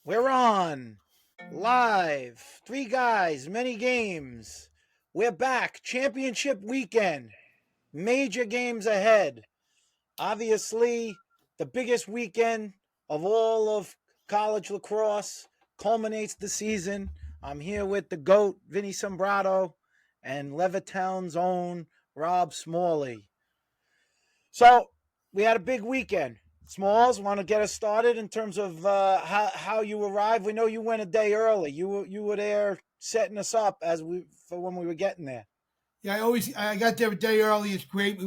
We're on live. Three guys, many games. We're back. Championship weekend. Major games ahead. Obviously, the biggest weekend of all of college lacrosse culminates the season. I'm here with the GOAT, Vinny Sombrato, and Levittown's own Rob Smalley. So, we had a big weekend. Smalls, want to get us started in terms of how you arrived? We know you went a day early. You were there setting us up for when we were getting there. Yeah, I got there a day early. It's great.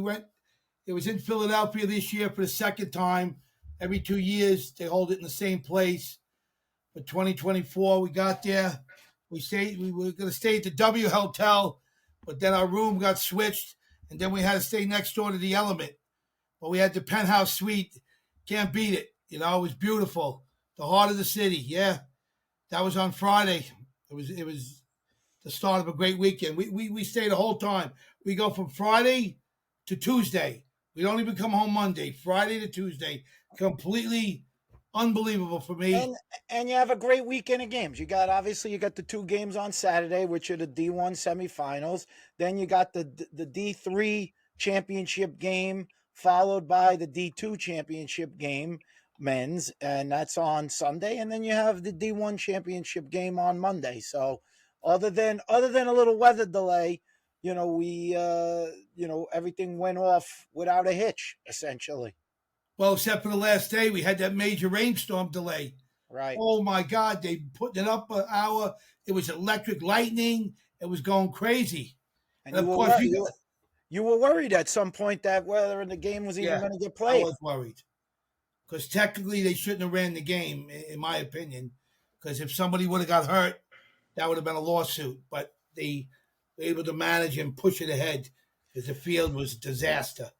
It was in Philadelphia this year for the second time. Every 2 years they hold it in the same place. For 2024, we got there. We were going to stay at the W Hotel, but then our room got switched, and then we had to stay next door to the Element. But we had the penthouse suite. Can't beat it. It was beautiful. The heart of the city. Yeah, that was on Friday. It was the start of a great weekend. We stay the whole time. We go from Friday to Tuesday. We don't even come home Monday. Friday to Tuesday. Completely unbelievable for me. And you have a great weekend of games. You got the two games on Saturday, which are the D1 semifinals. Then you got the D3 championship game, followed by the D2 championship game, men's, and that's on Sunday. And then you have the D1 championship game on Monday. So other than a little weather delay, everything went off without a hitch, essentially. Well, except for the last day, we had that major rainstorm delay. Right. Oh my God, they put it up an hour. It was electric lightning. It was going crazy. And of course, you were worried at some point that whether the game was even going to get played. I was worried because technically they shouldn't have ran the game, in my opinion. Because if somebody would have got hurt, that would have been a lawsuit. But they were able to manage and push it ahead because the field was a disaster.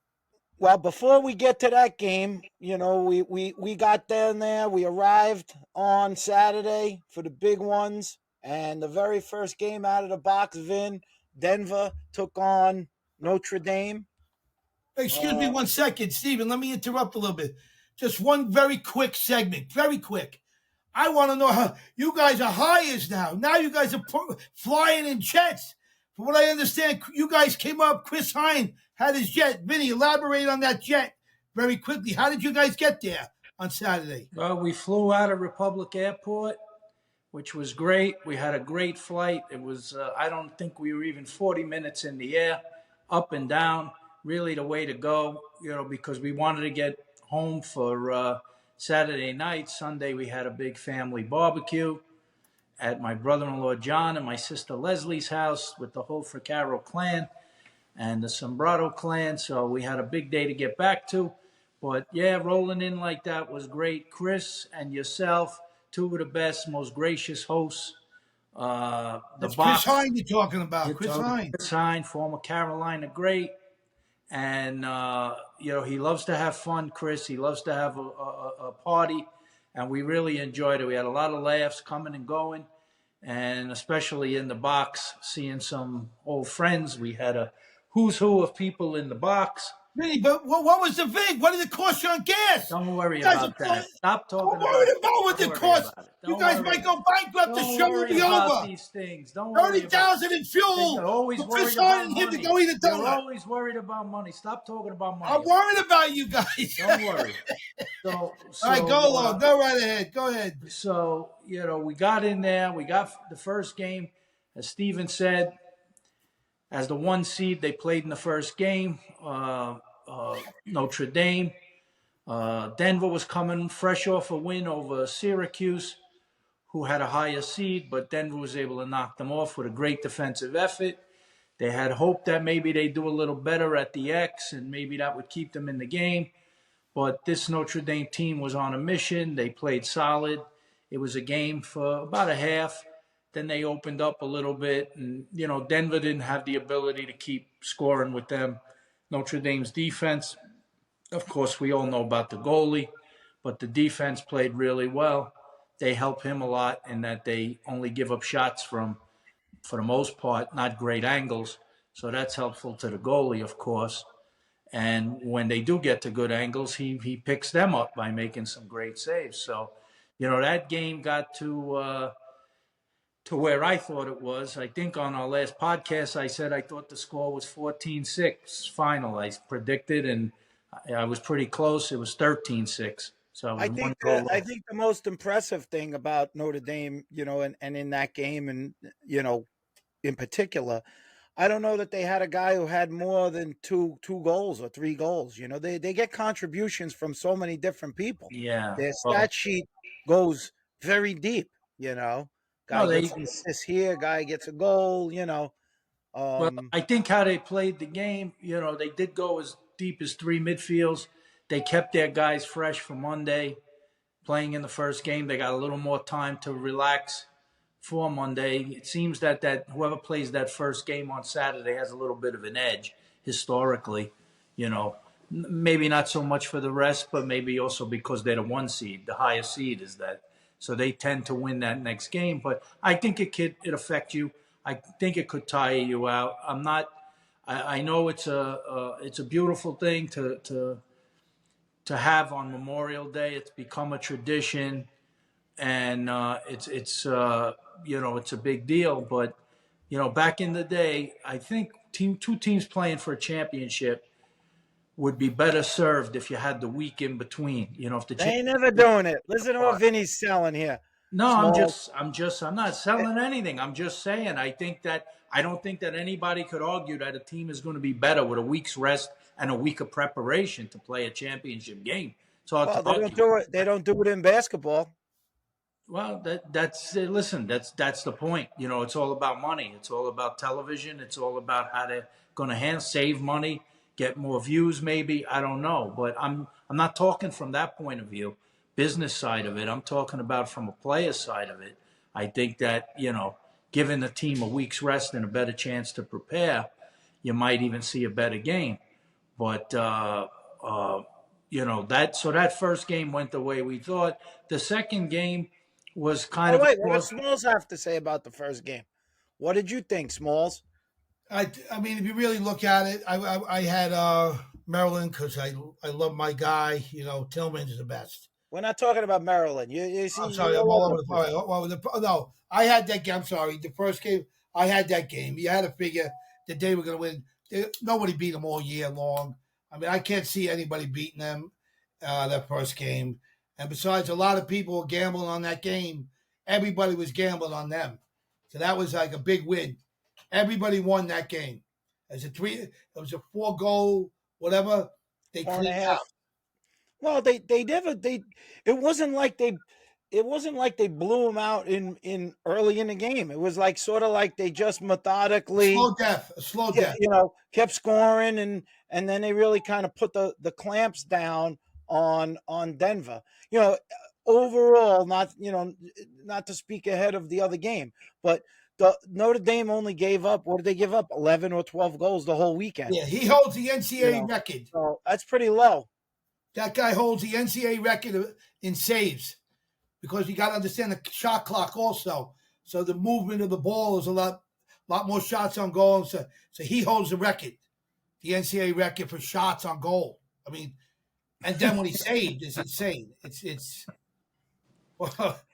Well, before we get to that game, we got down there. We arrived on Saturday for the big ones. And the very first game out of the box, Vin, Denver took on Notre Dame. Excuse me 1 second, Stephen. Let me interrupt a little bit. Just one very quick segment. Very quick. I want to know how you guys are hires now. Now you guys are flying in jets. From what I understand, you guys came up. Chris Hine had his jet. Vinny, elaborate on that jet very quickly. How did you guys get there on Saturday? Well, we flew out of Republic Airport, which was great. We had a great flight. It was, I don't think we were even 40 minutes in the air, up and down. Really the way to go, because we wanted to get home for Saturday night. Sunday, we had a big family barbecue at my brother-in-law John and my sister Leslie's house with the whole Fricaro clan and the Sombrato clan. So we had a big day to get back to. But yeah, rolling in like that was great. Chris and yourself, two of the best, most gracious hosts. That's Chris Hine you're talking about. Chris Hine, former Carolina great. And, he loves to have fun, Chris. He loves to have a party. And we really enjoyed it. We had a lot of laughs coming and going. And especially in the box, seeing some old friends. We had a who's who of people in the box. Really, but what was the vig? What did it cost you on gas? Don't worry about that. Stop talking about it. Don't worry about what it cost. You guys might go bankrupt. The show will be over. These things. Don't worry. 30,000 in fuel. You're always worried about money. To go eat a donut. You're always worried about money. Stop talking about money. I'm worried about you guys. Don't worry. All right, go along. Go right ahead. Go ahead. So, we got in there. We got the first game, as Steven said, as the 1 seed. They played in the first game. Notre Dame. Denver was coming fresh off a win over Syracuse, who had a higher seed, but Denver was able to knock them off with a great defensive effort. They had hoped that maybe they'd do a little better at the X, and maybe that would keep them in the game. But this Notre Dame team was on a mission. They played solid. It was a game for about a half. Then they opened up a little bit, and, Denver didn't have the ability to keep scoring with them. Notre Dame's defense, of course, we all know about the goalie, but the defense played really well. They help him a lot in that they only give up shots from, for the most part, not great angles. So that's helpful to the goalie, of course. And when they do get to good angles, he picks them up by making some great saves. So, That game got to where I thought it was. I think on our last podcast, I said I thought the score was 14-6 final. I predicted, and I was pretty close. It was 13-6. So I was one goal I off. think the most impressive thing about Notre Dame, and in that game, and in particular, I don't know that they had a guy who had more than two goals or three goals. They get contributions from so many different people. Yeah. Their Well, stat sheet goes very deep. no, Guy gets an assist here, guy gets a goal. Well, I think how they played the game, they did go as deep as three midfields. They kept their guys fresh for Monday. Playing in the first game, they got a little more time to relax for Monday. It seems that whoever plays that first game on Saturday has a little bit of an edge historically. Maybe not so much for the rest, but maybe also because they're the one seed. The highest seed is that. So they tend to win that next game. But I think it affect you. I think it could tire you out. I'm not. I know it's a beautiful thing to have on Memorial Day. It's become a tradition, and it's a big deal. But back in the day, I think two teams playing for a championship would be better served if you had the week in between. If the They ain't championship never doing it. Listen to what apart. Vinny's selling here. No, Small. I'm not selling anything. I'm just saying, I don't think that anybody could argue that a team is going to be better with a week's rest and a week of preparation to play a championship game. It's hard Well, to they don't argue. do it. They don't do it in basketball. Well, listen, that's the point. It's all about money. It's all about television. It's all about how they're going to save money, get more views. Maybe I don't know, but I'm not talking from that point of view, business side of it. I'm talking about from a player side of it. I think that giving the team a week's rest and a better chance to prepare, you might even see a better game. But that first game went the way we thought. The second game was kind Oh of a wait, what does cross. Smalls have to say about the first game? What did you think, Smalls? I mean, if you really look at it, I had Maryland because I love my guy. Tillman is the best. We're not talking about Maryland. You see, I'm sorry, I'm all over the place. No, I had that game. I'm sorry. The first game, I had that game. You had to figure that they were going to win. Nobody beat them all year long. I mean, I can't see anybody beating them that first game. And besides, a lot of people were gambling on that game. Everybody was gambling on them. So that was like a big win. Everybody won that game. It was a 4-goal, whatever. They 4.5. cleaned out. Well, they never it wasn't like they blew them out in early in the game. It was like sort of like they just methodically A slow death. kept scoring and then they really kind of put the clamps down on Denver. Overall, not to speak ahead of the other game, but the Notre Dame only gave up, what did they give up? 11 or 12 goals the whole weekend. Yeah, he holds the NCAA record. So that's pretty low. That guy holds the NCAA record in saves because you got to understand the shot clock also. So the movement of the ball is a lot more shots on goal. So he holds the record, the NCAA record for shots on goal. I mean, and then when he saved, it's insane. It's.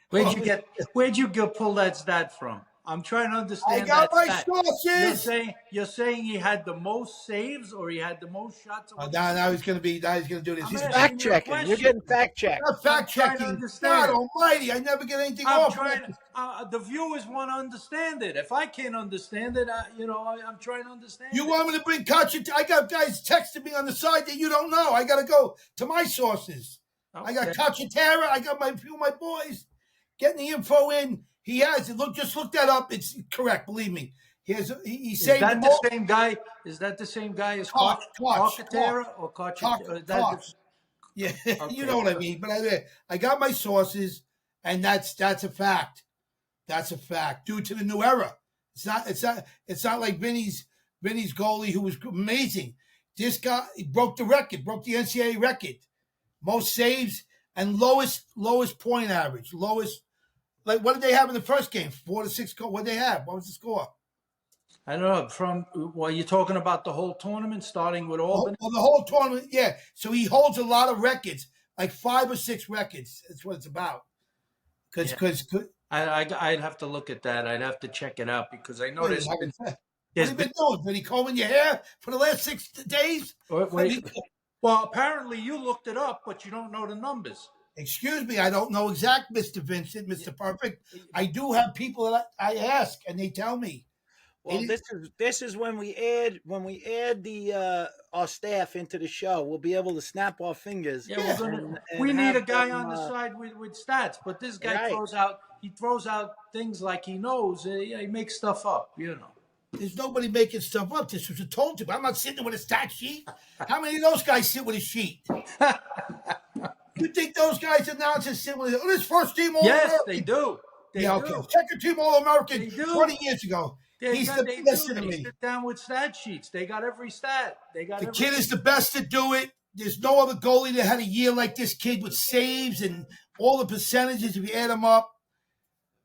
Where'd you pull that stat from? I'm trying to understand. I got my stat. sources. You're saying he had the most saves or he had the most shots? Now he's going to do this. He's Fact checking. You're getting fact checked. not fact checking. God Almighty! I never get anything off. The viewers want to understand it. If I can't understand it, I'm trying to understand. You want me to bring Kachi? I got guys texting me on the side that you don't know. I got to go to my sources. Okay. I got Cacciatera. I got a few of my boys getting the info in. He has it. Just look that up. It's correct. Believe me. He saved. Is that the same guy? Is that the same guy as Cacciatera or Cacciatera? Yeah, okay. You know what I mean. But I got my sources, and that's a fact. That's a fact due to the new era. It's not like Vinny's goalie who was amazing. This guy broke the record, broke the NCAA record, most saves and lowest point average, lowest. Like, what did they have in the first game? 4 to 6 goals. What did they have? What was the score? I don't know. You're talking about the whole tournament, starting with Albany? The whole tournament, yeah. So he holds a lot of records, like 5 or 6 records. That's what it's about. Because I'd have to look at that. I'd have to check it out because I know what there's have you there's been been doing? Been he combing your hair for the last 6 days? wait. Well, apparently you looked it up, but you don't know the numbers. Excuse me, I don't know exact, Mr. Vincent, Mr. Perfect. I do have people that I ask, and they tell me. Well, this is when we add the our staff into the show. We'll be able to snap our fingers. Yeah, Yeah. we need have a guy them, on the side with stats, but this guy right. throws out things like he knows. Yeah, he makes stuff up, you know. There's nobody making stuff up. This was told to me. I'm not sitting with a stat sheet. How many of those guys sit with a sheet? You think those guys announcers sit with this first team All Yes, American? they do. Yeah, okay. Second team All American They do. 20 years ago. He's the best to They me. sit down with stat sheets. They got every stat. They got The everything. kid is the best to do it. There's no other goalie that had a year like this kid with saves and all the percentages. If you add them up,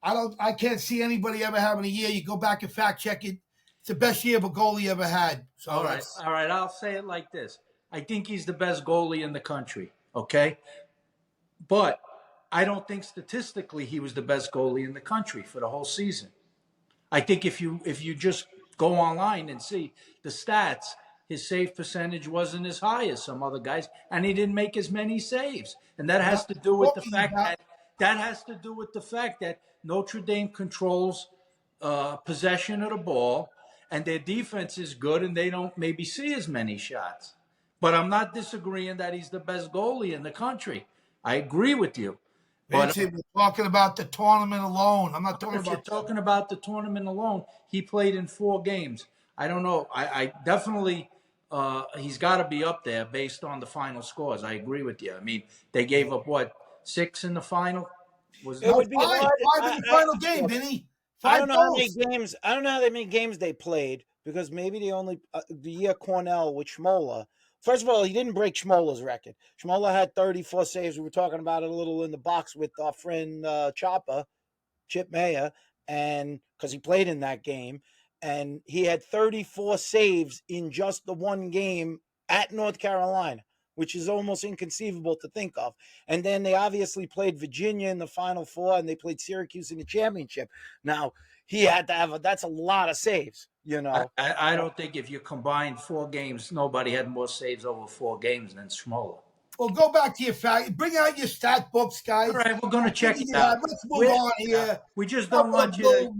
I can't see anybody ever having a year. You go back and fact check it. It's the best year of a goalie ever had. So All right. I'll say it like this. I think he's the best goalie in the country. Okay, but I don't think statistically he was the best goalie in the country for the whole season. I think if you just go online and see the stats, his save percentage wasn't as high as some other guys, and he didn't make as many saves. And that has to do with the fact that Notre Dame controls possession of the ball, and their defense is good, and they don't maybe see as many shots. But I'm not disagreeing that he's the best goalie in the country. I agree with you. But Vincent, we're talking about the tournament alone. I'm not talking if you're about talking about the tournament alone, he played in 4 games. I don't know. I definitely he's got to be up there based on the final scores. I agree with you. I mean, they gave up what 6 in the final. It would be hard. five in the final game, Vinny. I 5 don't know how many goals. games. I don't know how many games they played because maybe the year Cornell with Schmola. First of all, he didn't break Schmola's record. Schmola had 34 saves. We were talking about it a little in the box with our friend Chip Mayer, and because he played in that game, and he had 34 saves in just the one game at North Carolina, which is almost inconceivable to think of. And then they obviously played Virginia in the Final Four, and they played Syracuse in the championship. Now, he had to have that's a lot of saves, you know. I don't think if you combine 4 games, nobody had more saves over 4 games than Schmola. Well, go back to your fact. Bring out your stat books, guys. All right, we're going to check it out. Let's move on here. We just don't want you to.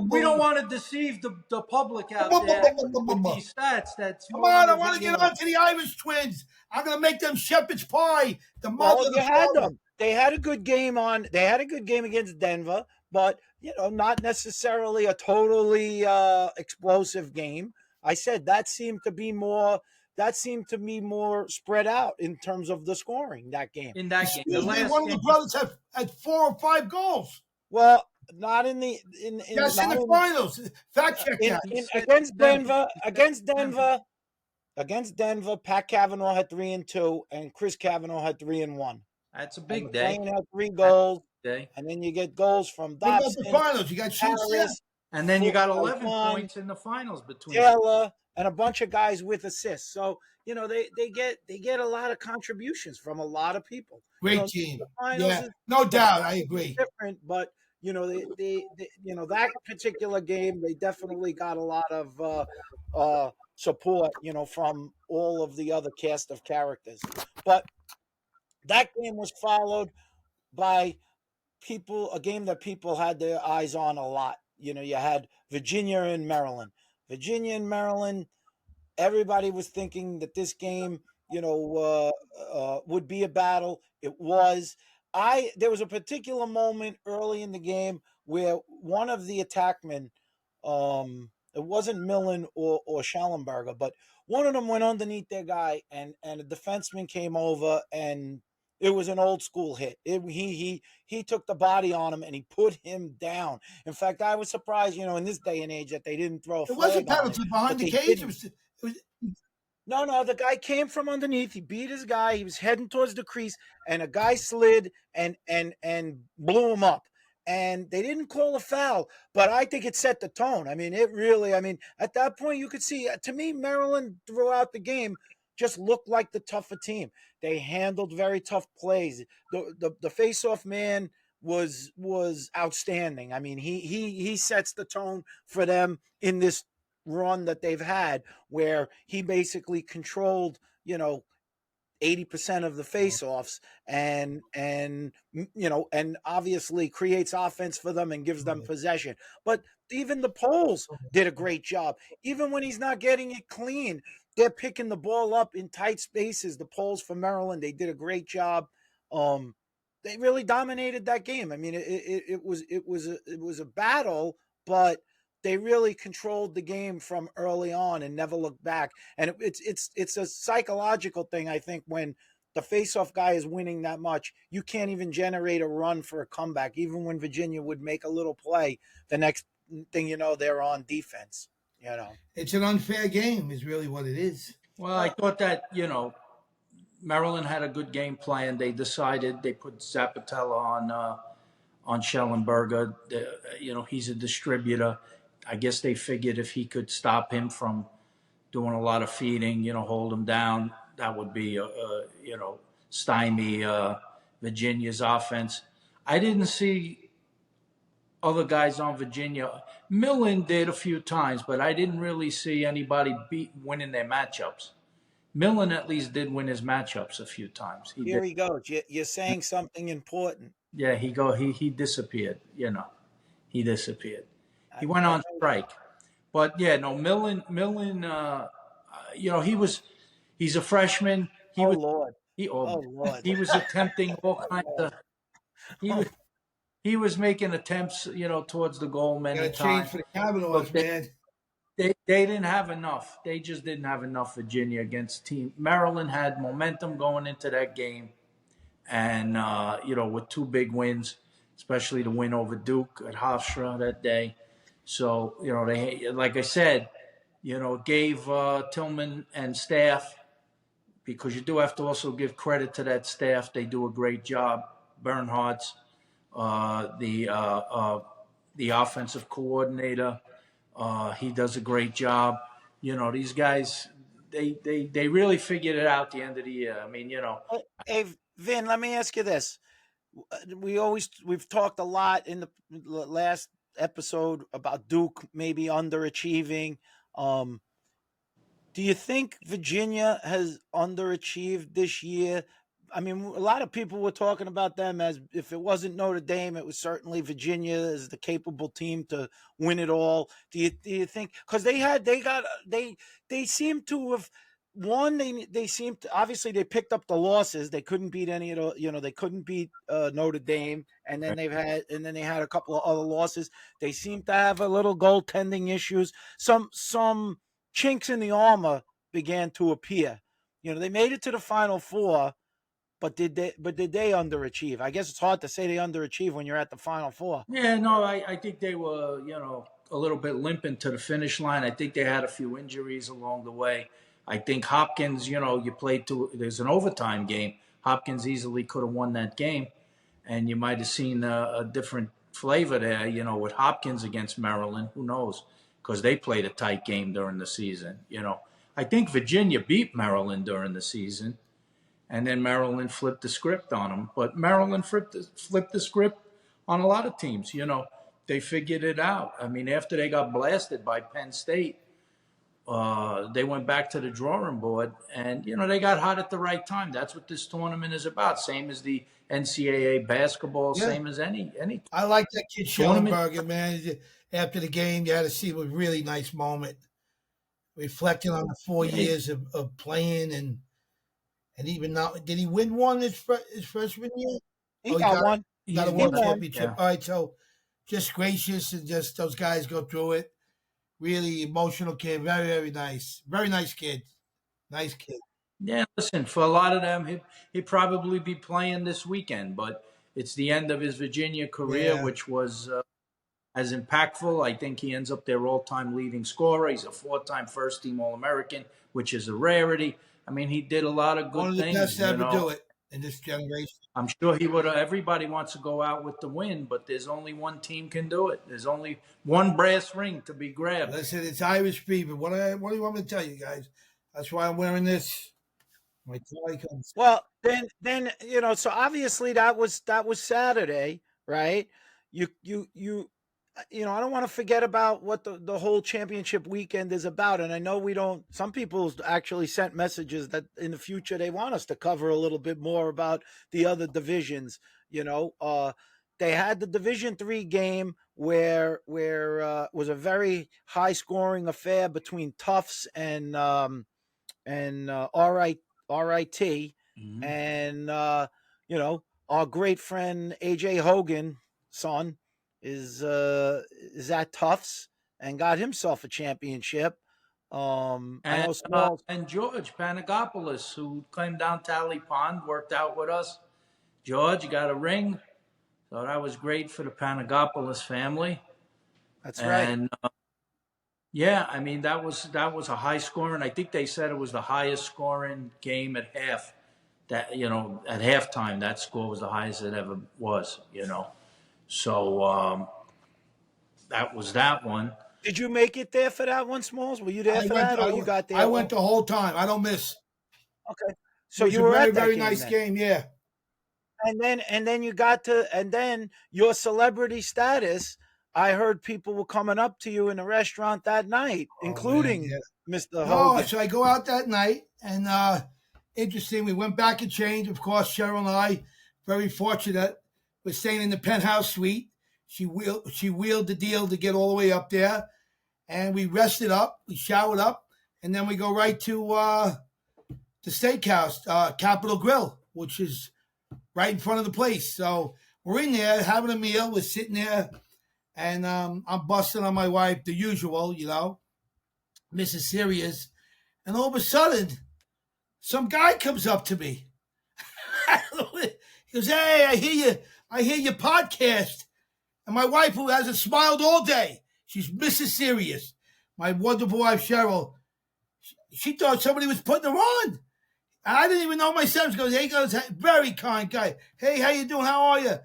We don't want to deceive the public out there with these stats. Come on, I want to get on to the Irish Twins. I'm going to make them shepherd's pie. The mother of the had them. They had a good game They had a good game against Denver, but not necessarily a totally explosive game. I said that seemed to be more spread out in terms of the scoring that game. In that game, the one last of the brothers had 4 or 5 goals. Well, not in the yes, in the finals. Fact check that. Against Denver, Pat Cavanaugh had 3 and 2, and Chris Cavanaugh had 3 and 1. That's a big day. day. Had 3 goals, and then you get goals from Dobson, the finals. You got Harris, and then you got 11 points in the finals between Taylor and a bunch of guys with assists. So they get a lot of contributions from a lot of people. Great team. Yeah, no doubt. I agree. Different, but that particular game, they definitely got a lot of support, from all of the other cast of characters. But that game was followed by a game that people had their eyes on a lot. You had Virginia and Maryland. Virginia and Maryland, everybody was thinking that this game, would be a battle. It was. There was a particular moment early in the game where one of the attackmen, it wasn't Millen or Schallenberger, but one of them went underneath their guy, and a defenseman came over, and it was an old school hit. He took the body on him and he put him down. In fact, I was surprised, in this day and age that they didn't throw a flag. It wasn't penalty behind the cage. It was No, the guy came from underneath. He beat his guy. He was heading towards the crease, and a guy slid and blew him up. And they didn't call a foul, but I think it set the tone. I mean, at that point, you could see, to me, Maryland throughout the game just looked like the tougher team. They handled very tough plays. The faceoff man was outstanding. I mean, he sets the tone for them in this run that they've had, where he basically controlled, 80% of the faceoffs, and obviously creates offense for them and gives them possession. But even the Poles did a great job. Even when he's not getting it clean, they're picking the ball up in tight spaces. The Poles for Maryland, they did a great job. They really dominated that game. I mean, it was a battle, but they really controlled the game from early on and never looked back. And it's a psychological thing, I think, when the faceoff guy is winning that much, you can't even generate a run for a comeback. Even when Virginia would make a little play, the next thing you know, they're on defense. It's an unfair game, is really what it is. Well, I thought that, Maryland had a good game plan. They decided they put Zappatella on Schellenberger. He's a distributor. I guess they figured if he could stop him from doing a lot of feeding, hold him down, that would be, stymie Virginia's offense. I didn't see other guys on Virginia. Millen did a few times, but I didn't really see anybody winning their matchups. Millen at least did win his matchups a few times. Here he goes. You're saying something important. Yeah, he disappeared. He disappeared. He went on strike. But yeah, no, Millen. He's a freshman. Lord. Lord. He was attempting all kinds of. He was making attempts, towards the goal many times. Got to change for the Cavaliers, man. They didn't have enough. They just didn't have enough. Virginia against team. Maryland had momentum going into that game, and with two big wins, especially the win over Duke at Hofstra that day. So they, like I said, gave Tillman and staff, because you do have to also give credit to that staff. They do a great job. Bernhardt's the offensive coordinator. He does a great job. These guys, they really figured it out at the end of the year. I mean, Hey, Vin, let me ask you this. We've talked a lot in the last episode about Duke maybe underachieving. Do you think Virginia has underachieved this year? I mean, a lot of people were talking about them as, if it wasn't Notre Dame, it was certainly Virginia as the capable team to win it all. Do you think, because they seem to have won? They seem to, obviously they picked up the losses. They couldn't beat any of the, they couldn't beat Notre Dame, and then they had a couple of other losses. They seem to have a little goaltending issues. Some chinks in the armor began to appear. They made it to the Final Four. But did they underachieve? I guess it's hard to say they underachieve when you're at the Final Four. Yeah, no, I think they were, a little bit limping to the finish line. I think they had a few injuries along the way. I think Hopkins, you played there's an overtime game. Hopkins easily could have won that game, and you might have seen a different flavor there, with Hopkins against Maryland. Who knows? Because they played a tight game during the season. I think Virginia beat Maryland during the season. And then Maryland flipped the script on them. But Maryland flipped the script on a lot of teams. They figured it out. I mean, after they got blasted by Penn State, they went back to the drawing board. And, they got hot at the right time. That's what this tournament is about. Same as the NCAA basketball, same as any. I like that kid Schellenberger, man. After the game, you had to see a really nice moment. Reflecting on the 4 years of playing and even now, did he win one his freshman year? He got one. He got a one championship. Yeah. All right, so just gracious, and just those guys go through it. Really emotional kid. Very, very nice. Very nice kid. Nice kid. Yeah, listen, for a lot of them, he'd probably be playing this weekend, but it's the end of his Virginia career, which was as impactful. I think he ends up their all-time leading scorer. He's a 4-time first-team All-American, which is a rarity. I mean, he did a lot of good things. One of the best to ever do it in this generation. I'm sure he would have. Everybody wants to go out with the win, but there's only one team can do it. There's only one brass ring to be grabbed. Listen, it's Irish fever. What do you want me to tell you guys? That's why I'm wearing this. My tie comes. Well, then so obviously that was Saturday, right? I don't want to forget about what the whole championship weekend is about. And I know we don't, some people actually sent messages that in the future they want us to cover a little bit more about the other divisions. They had the Division 3 game where was a very high scoring affair between Tufts and RIT, Mhm. and our great friend AJ Hogan, son, is at Tufts and got himself a championship. I know Smalls. And George Panagopoulos, who came down Tally Pond, worked out with us. George got a ring, so that was great for the Panagopoulos family. That's right. And yeah, I mean that was a high scoring. I think they said it was the highest scoring game at half. That at halftime, that score was the highest it ever was. So that was that one. Did you make it there for that one, Smalls? Were you there for that, or you got I there? went the whole time. I don't miss. Okay, It so was you a were very, at that very game nice then. game. Yeah. And then you got to, and then your celebrity status. I heard people were coming up to you in the restaurant that night, Oh man. including Yeah. Mr. No, Hogan. so I go out that night, and interesting. We went back and changed. Of course, Cheryl and I, very fortunate, was staying in the penthouse suite. She wheeled the deal to get all the way up there, and we rested up. We showered up, and then we go right to the steakhouse, Capitol Grill, which is right in front of the place. So we're in there having a meal. We're sitting there, and I'm busting on my wife, the usual, Mrs. Serious. And all of a sudden, some guy comes up to me. He goes, "Hey, I hear your podcast." And my wife, who hasn't smiled all day, she's Mrs. Serious, my wonderful wife Cheryl. She thought somebody was putting her on. I didn't even know myself. She goes, "Hey," goes, very kind guy. "Hey, how you doing? How are you?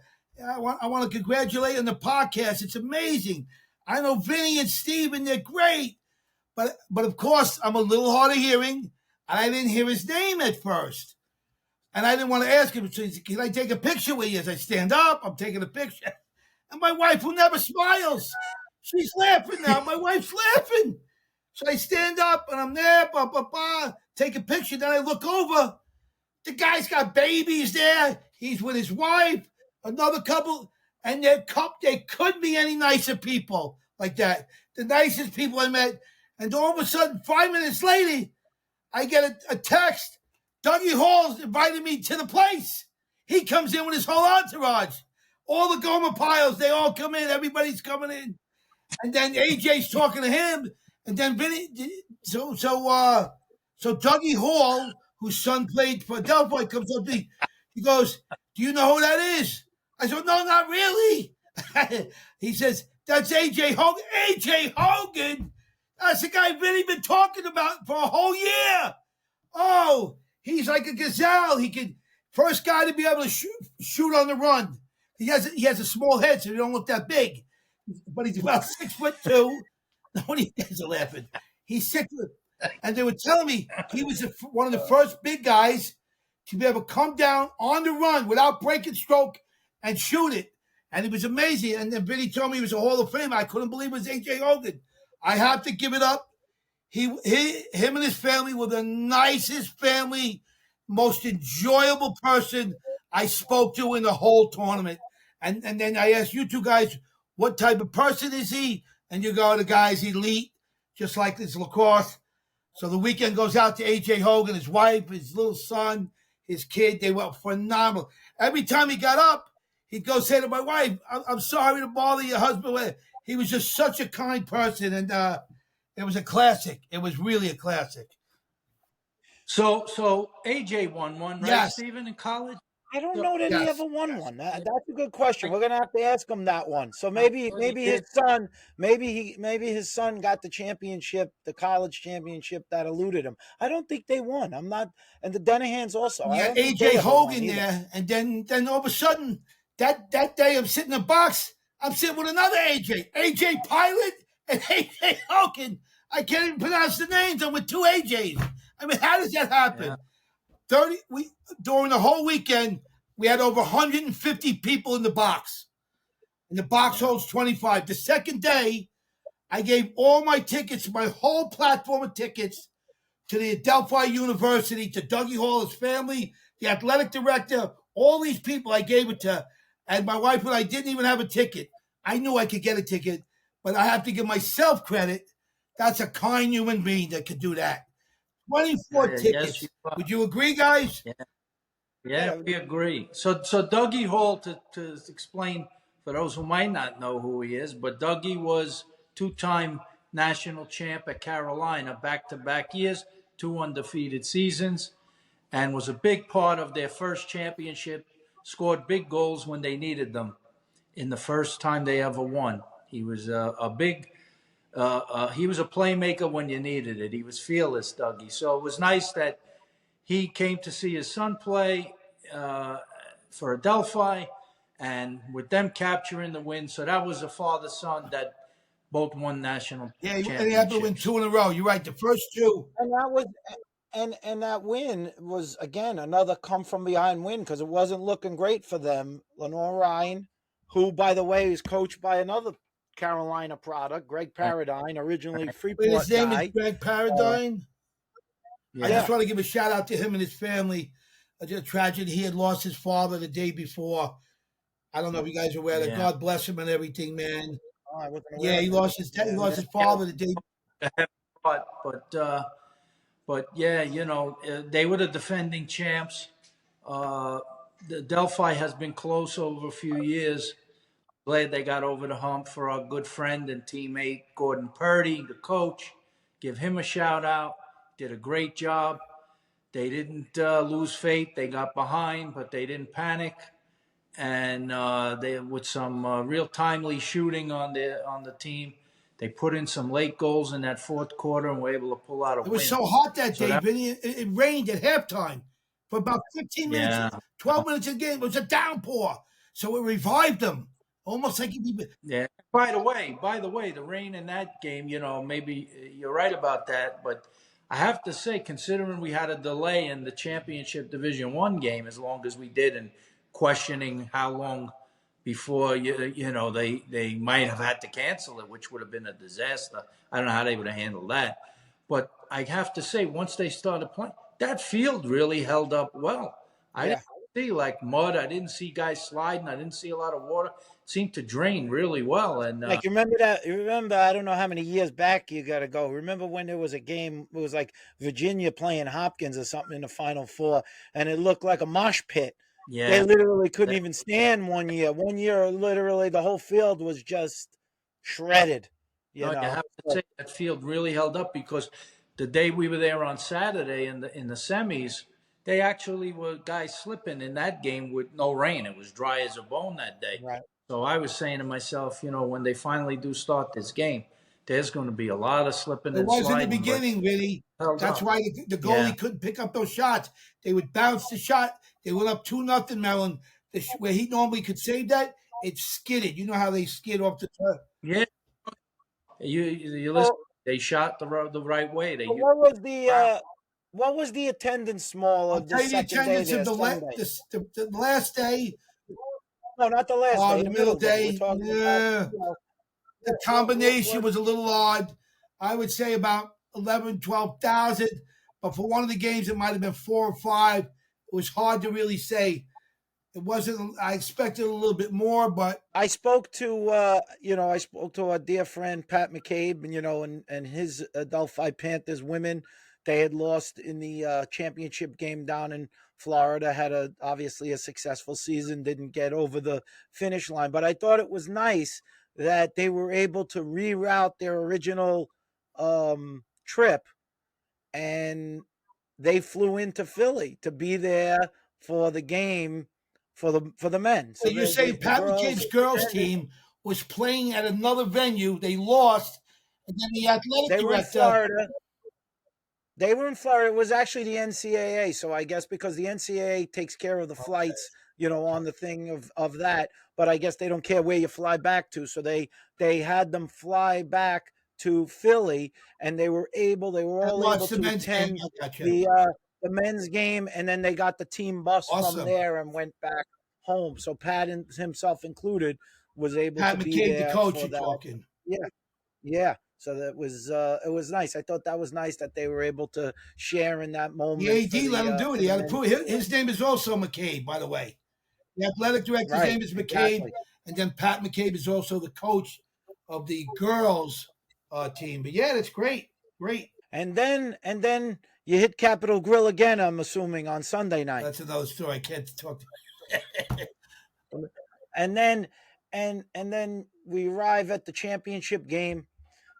I want to congratulate on the podcast. It's amazing. I know Vinny and Steve, and they're great. But of course, I'm a little hard of hearing, and I didn't hear his name at first. And I didn't want to ask him, so can I take a picture with you? As I stand up, I'm taking a picture. And my wife, who never smiles, she's laughing now. My wife's laughing. So I stand up, and I'm there, take a picture. Then I look over. The guy's got babies there. He's with his wife, another couple, and they couldn't be any nicer people like that. The nicest people I met. And all of a sudden, 5 minutes later, I get a text. Dougie Hall's invited me to the place. He comes in with his whole entourage. All the Gomer Piles, they all come in. Everybody's coming in. And then AJ's talking to him. And then Vinny, so Dougie Hall, whose son played for Delphi, comes up to me. He goes, "Do you know who that is?" I said, "No, not really." He says, "That's AJ Hogan." AJ Hogan? That's the guy Vinny been talking about for a whole year. Oh, he's like a gazelle. He could, first guy to be able to shoot on the run. He has a small head, so he don't look that big. But he's about 6'2". Nobody guys are laughing. He's 6'. And they were telling me he was one of the first big guys to be able to come down on the run without breaking stroke and shoot it. And it was amazing. And then Vinny told me he was a Hall of Famer. I couldn't believe it was AJ Hogan. I have to give it up. Him and his family were the nicest family, most enjoyable person I spoke to in the whole tournament. And then I asked you two guys, what type of person is he? And you go, the guy's elite, just like this lacrosse. So the weekend goes out to AJ Hogan, his wife, his little son, his kid. They were phenomenal. Every time he got up, he'd go say to my wife, "I'm sorry to bother your husband." He was just such a kind person, and it was a classic. It was really a classic. So AJ won one, right, Yes. Stephen, in college? I don't know that he Yes. ever won one. That's a good question. We're gonna have to ask him that one. So thought he maybe his did. son, maybe his son got the championship, the college championship that eluded him. I don't think they won. I'm not, and the Denahans also. I Yeah, don't think they AJ ever won Hogan either. there, and then all of a sudden that day I'm sitting in the box. I'm sitting with another AJ Pilot and AJ Hogan. I can't even pronounce the names. I'm with two AJs. I mean, how does that happen? Yeah. During the whole weekend, we had over 150 people in the box. and the box holds 25. The second day, I gave all my tickets, my whole platform of tickets, to the Adelphi University, to Dougie Hall, his family, the athletic director, all these people I gave it to. And my wife and I didn't even have a ticket. I knew I could get a ticket, but I have to give myself credit. That's a kind human being that could do that. 24 Yes, tickets. you are. Would you agree, guys? Yeah, yeah, Yeah, we agree. So Dougie Hall, to explain for those who might not know who he is, but Dougie was two-time national champ at Carolina, back-to-back years, two undefeated seasons, and was a big part of their first championship. Scored big goals when they needed them in the first time they ever won. He was a big. He was a playmaker when you needed it. He was fearless, Dougie. So it was nice that he came to see his son play uh, for Adelphi, and with them capturing the win. So that was a father-son that both won national Yeah, and he had to win championships. 2 in a row. You're right. The first two. and that was and that win was again another come from behind win because it wasn't looking great for them. Lenore Ryan, who by the way is coached by another Carolina product, Greg Paradine, originally His Freeport name is guy. Greg Paradine. I Yeah, just Yeah, want to give a shout out to him and his family. A tragedy. He had lost his father the day before. I don't know if you guys are aware that. yeah. God bless him and everything, man. oh, I wasn't Yeah, aware of he that. lost his he Yeah, lost Yeah, his yeah. father the day. But yeah, they were the defending champs. The Delphi has been close over a few years. Glad they got over the hump for our good friend and teammate Gordon Purdy, the coach. Give him a shout out. Did a great job. They didn't lose faith. They got behind, but they didn't panic. And they, with some real timely shooting on the team, they put in some late goals in that fourth quarter and were able to pull out a It was win. so hot that So day, that, Vinny. It rained at halftime for about 15 minutes, yeah, 12 minutes of the game. It was a downpour, so it revived them, almost like he. yeah. By the way, the rain in that game, maybe you're right about that, but I have to say, considering we had a delay in the championship Division One game as long as we did, and questioning how long before they might have had to cancel it, which would have been a disaster. I don't know how they would have handled that, but I have to say, once they started playing, that field really held up well. I yeah. didn't see like mud. I didn't see guys sliding. I didn't see a lot of water. It seemed to drain really well, and Like you remember that? You remember? I don't know how many years back you got to go. Remember when there was a game? It was like Virginia playing Hopkins or something in the Final Four, and it looked like a mosh pit. They yeah, literally couldn't that, even stand one year. One year, literally, the whole field was just shredded. You no, you know. have to say that field really held up because the day we were there on Saturday in the semis, they actually were guys slipping in that game with no rain. It was dry as a bone that day. Right. So I was saying to myself, when they finally do start this game, there's going to be a lot of slipping It and was in the sliding, but beginning, Vinny. held That's up. why the Yeah, goalie couldn't pick up those shots. They would bounce the shot. They went up 2-0, Mellon. Where he normally could save that, it skidded. You know how they skid off the turf. yeah. You listen. So, They shot the right way. They so used what was the attendance small I'll of the tell you the second day attendance of there Sunday? the last day, No, not the last day. the The middle middle day. We're day. talking about. Yeah, the combination was a little odd. I would say about 11, 12,000. But for one of the games, it might have been 4 or 5. It was hard to really say. It wasn't. I expected a little bit more, but I spoke to I spoke to our dear friend Pat McCabe, and and his Adelphi Panthers women. They had lost in the championship game down in Florida. Had obviously a successful season. Didn't get over the finish line, but I thought it was nice that they were able to reroute their original trip, and they flew into Philly to be there for the game for the men. So you're saying the Pat girls McCabe's girls attended. team was playing at another venue. They lost, and then the athletic They were in director. Florida. They were in Florida. It was actually the NCAA. So I guess because the NCAA takes care of the flights, on the thing of that. But I guess they don't care where you fly back to. So they had them fly back to Philly, and they were I all able watched the to men's game. attend I gotcha. the men's game, and then they got the team bus from Awesome. there and went back home. So Pat himself included was able to Pat be McCabe, the there coach, for you're that. talking. Yeah, yeah. So that was it was nice. I thought that was nice that they were able to share in that The moment AD let him do it. for He the had to men. prove his name is also McCabe, by the way. The athletic director's Right, name is McCabe, exactly. and then Pat McCabe is also the coach of the girls team. But yeah, that's great, great. And then you hit Capitol Grill again. I'm assuming on Sunday night. That's another story. I can't talk. And then and then we arrive at the championship game,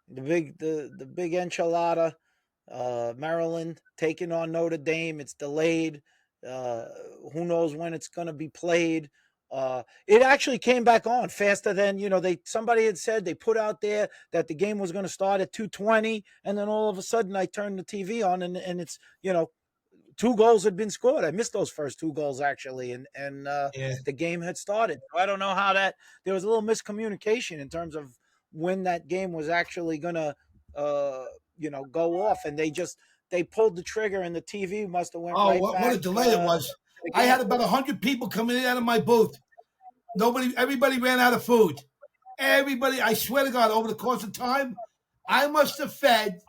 the big enchilada, Maryland taking on Notre Dame. It's delayed. Uh, who knows when it's going to be played? It actually came back on faster than somebody had said. They put out there that the game was going to start at 2:20, and then all of a sudden I turned the TV on and it's two goals had been scored. I missed those first two goals actually, and Yeah. the game had started. So I don't know how that there was a little miscommunication in terms of when that game was actually gonna go off, and they pulled the trigger, and the TV must have went Oh, right what a back delay it was! to the I game. had about 100 people coming in and out of my booth. Everybody ran out of food. Everybody, I swear to God, over the course of time, I must have fed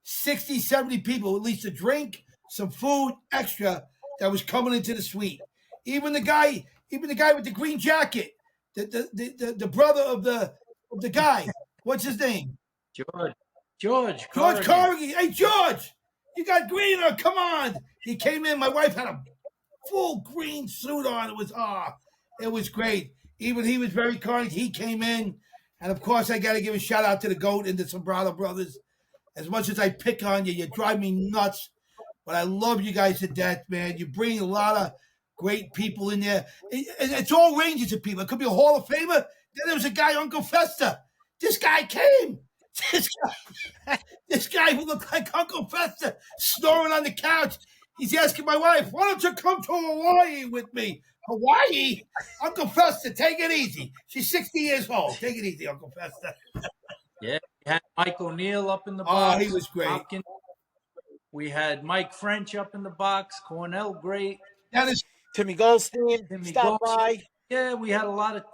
60, 70 people, at least a drink, some food extra that was coming into the suite. Even the guy with the green jacket, the brother of the guy, what's his name? George George Corrigan. Corrigan. Hey, George, you got green on. Come on. He came in. My wife had a full green suit on. It was great. Even he was very kind. He came in. And of course, I got to give a shout out to the GOAT and the Sombrado brothers. As much as I pick on you, you drive me nuts. But I love you guys to death, man. You bring a lot of great people in there. And it's all ranges of people. It could be a Hall of Famer. Then there was a guy, Uncle Festa. This guy came. This guy who looked like Uncle Festa snoring on the couch. He's asking my wife, why don't you come to Hawaii with me? Hawaii? Uncle Festa, take it easy. She's 60 years old. Take it easy, Uncle Festa. Yeah, we had Mike O'Neill up in the Oh, box. he was great. Hopkins. We had Mike French up in the box. Cornell, great. That is Timmy Goldstein Timmy stopped by. Yeah, we had a lot of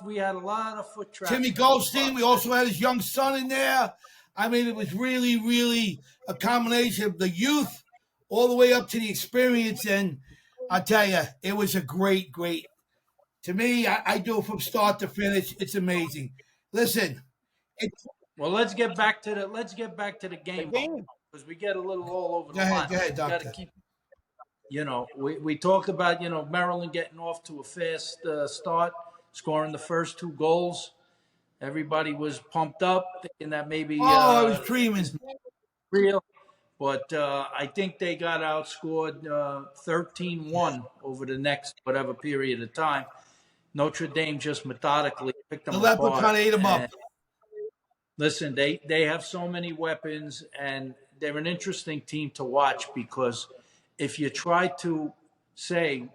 foot traffic. Timmy Goldstein. We also had his young son in there. I mean, it was really, really a combination of the youth all the way up to the experience. And I'll tell you, it was a great, great. To me, I do it from start to finish. It's amazing. Listen, Well, let's get back to the game because we get a little all over the line. Go ahead, We Doctor. got to keep. We talked about Maryland getting off to a fast start, scoring the first two goals. Everybody was pumped up, thinking that maybe I was dreaming. Real, but I think they got outscored 13-1 over the next whatever period of time. Notre Dame just methodically picked them The apart. leprechaun ate them up. Listen, they have so many weapons, and they're an interesting team to watch because if you try to say,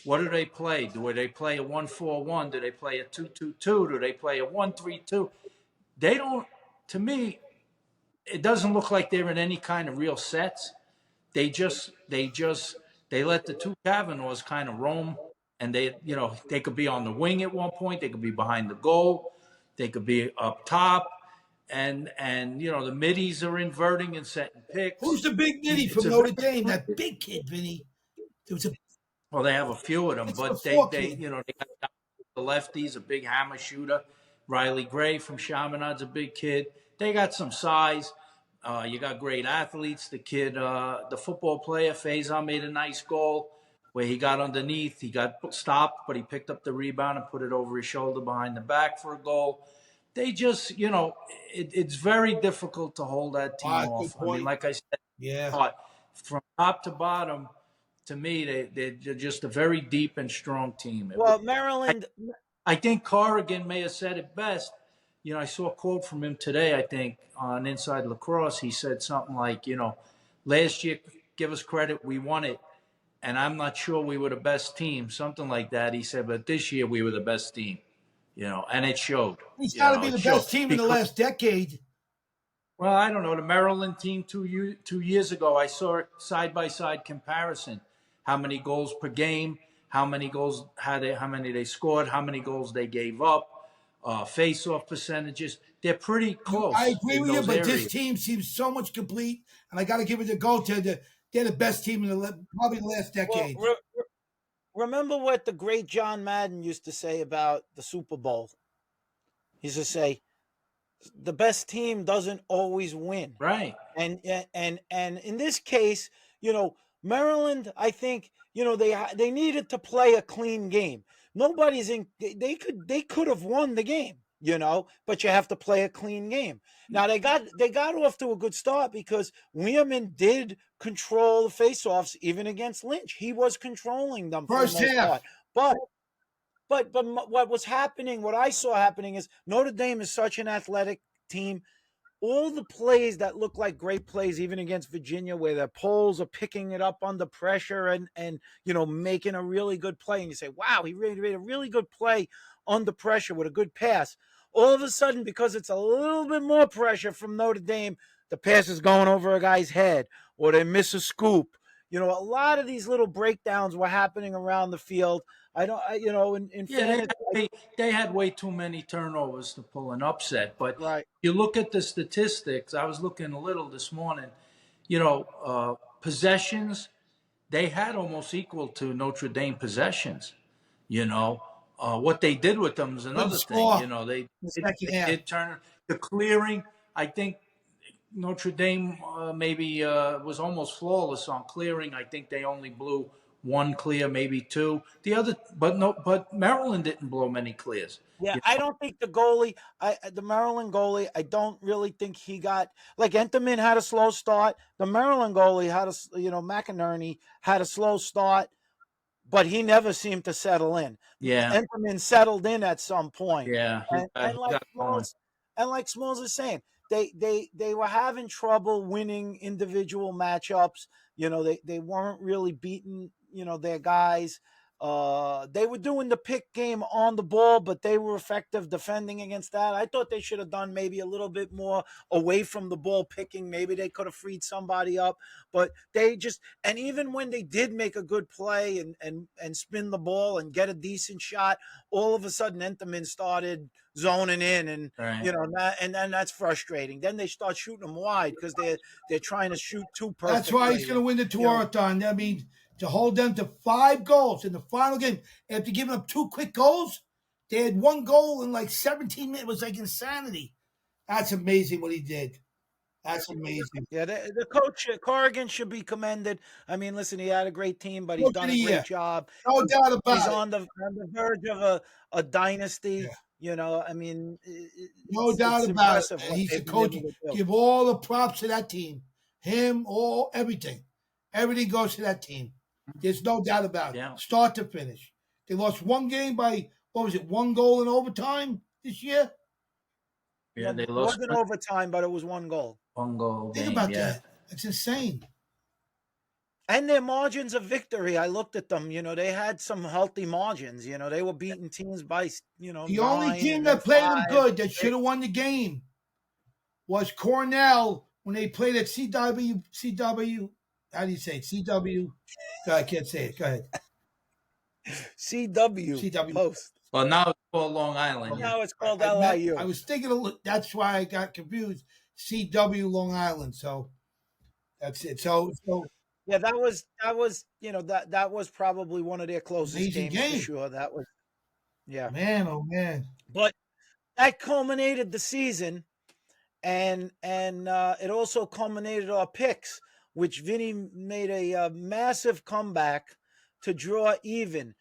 what do they play? Do they play a 1-4-1? Do they play a 2-2-2? Do they play a 1-3-2? They don't, to me, it doesn't look like they're in any kind of real sets. They let the two Kavanaughs kind of roam, and they could be on the wing at one point. They could be behind the goal. They could be up top. And the middies are inverting and setting picks. Who's the big middy from Notre Dame? That big kid, Vinny. Well, they have a few of them, but they got the lefties, a big hammer shooter. Riley Gray from Chaminade's a big kid. They got some size. You got great athletes. The kid, the football player, Faison, made a nice goal where he got underneath. He got stopped, but he picked up the rebound and put it over his shoulder behind the back for a goal. They just, it's very difficult to hold that team off. I mean, like I said, from top to bottom, to me, they're just a very deep and strong team. Well, Maryland. I think Corrigan may have said it best. I saw a quote from him today, I think, on Inside Lacrosse. He said something like, last year, give us credit, we won it. And I'm not sure we were the best team, something like that. He said, but this year we were the best team. And it showed. He's got to be the best team in the last decade. Well, I don't know. The Maryland team 2 years ago, I saw it side-by-side comparison. How many goals per game, how many goals how many they scored, how many goals they gave up. face-off percentages. They're pretty close I agree in with you, those but areas. this team seems so much complete, and I got to give it to goaltender. They're the best team in probably the last Well, decade. remember what the great John Madden used to say about the Super Bowl? He used to say, the best team doesn't always win. Right. And in this case, Maryland, I think, they needed to play a clean game. Nobody's in. They could have won the game, but you have to play a clean game. Now they got off to a good start because Wehrman did control the faceoffs even against Lynch. He was controlling them for the First most half. part, but what was happening, what I saw happening is Notre Dame is such an athletic team. All the plays that look like great plays, even against Virginia, where their poles are picking it up under pressure and making a really good play, and you say, wow, he really made a really good play under pressure with a good pass. All of a sudden, because it's a little bit more pressure from Notre Dame, the pass is going over a guy's head, or they miss a scoop. A lot of these little breakdowns were happening around the field. In fairness, They had way too many turnovers to pull an upset. But right. you look at the statistics. I was looking a little this morning. Possessions, they had almost equal to Notre Dame possessions. What they did with them is another thing. Score They the second half. did turn the clearing. I think Notre Dame maybe was almost flawless on clearing. I think they only blew one clear, maybe two. But Maryland didn't blow many clears. Yeah, I don't think the Maryland goalie, I don't really think he got, like, Enterman had a slow start. The Maryland goalie had McInerney had a slow start, but he never seemed to settle in. Yeah. Enterman settled in at some point. Yeah. And like Smalls is saying, they were having trouble winning individual matchups. They weren't really beating, their guys. They were doing the pick game on the ball, but they were effective defending against that. I thought they should have done maybe a little bit more away from the ball picking. Maybe they could have freed somebody up, but and even when they did make a good play and spin the ball and get a decent shot, all of a sudden Enterman started zoning in, and right. and then that's frustrating. Then they start shooting them wide because they're trying to shoot too perfectly. That's why he's going to win the Tuarathon. I mean, to hold them to 5 goals in the final game after giving up 2 quick goals. They had 1 goal in like 17 minutes. It was like insanity. That's amazing what he did. That's amazing. Yeah, the coach, Corrigan, should be commended. I mean, listen, he had a great team, but he's done a great job. No doubt about He's it. on the verge of a dynasty. Yeah. I mean, no doubt about it. He's a coach. Give Give all the props to that team. Him, everything. Everything goes to that team. There's no doubt about it. Yeah. Start to finish. They lost 1 game by, 1 goal in overtime this year? Yeah, they It lost wasn't overtime, but it was 1 goal. 1 goal. Think about that. That's insane. And their margins of victory, I looked at them. They had some healthy margins. They were beating teams by, The only team that played them good that should have won the game was Cornell when they played at CW. How do you say it? CW. I can't say it. Go ahead. CW Post. Well, now it's called Long Island. Now it's called LIU. I was thinking that's why I got confused. CW Long Island. So that's it. So yeah, that was that was probably one of their closest games for sure. That was, yeah, man, oh man. But that culminated the season, and it also culminated our picks, which Vinny made a massive comeback to draw even.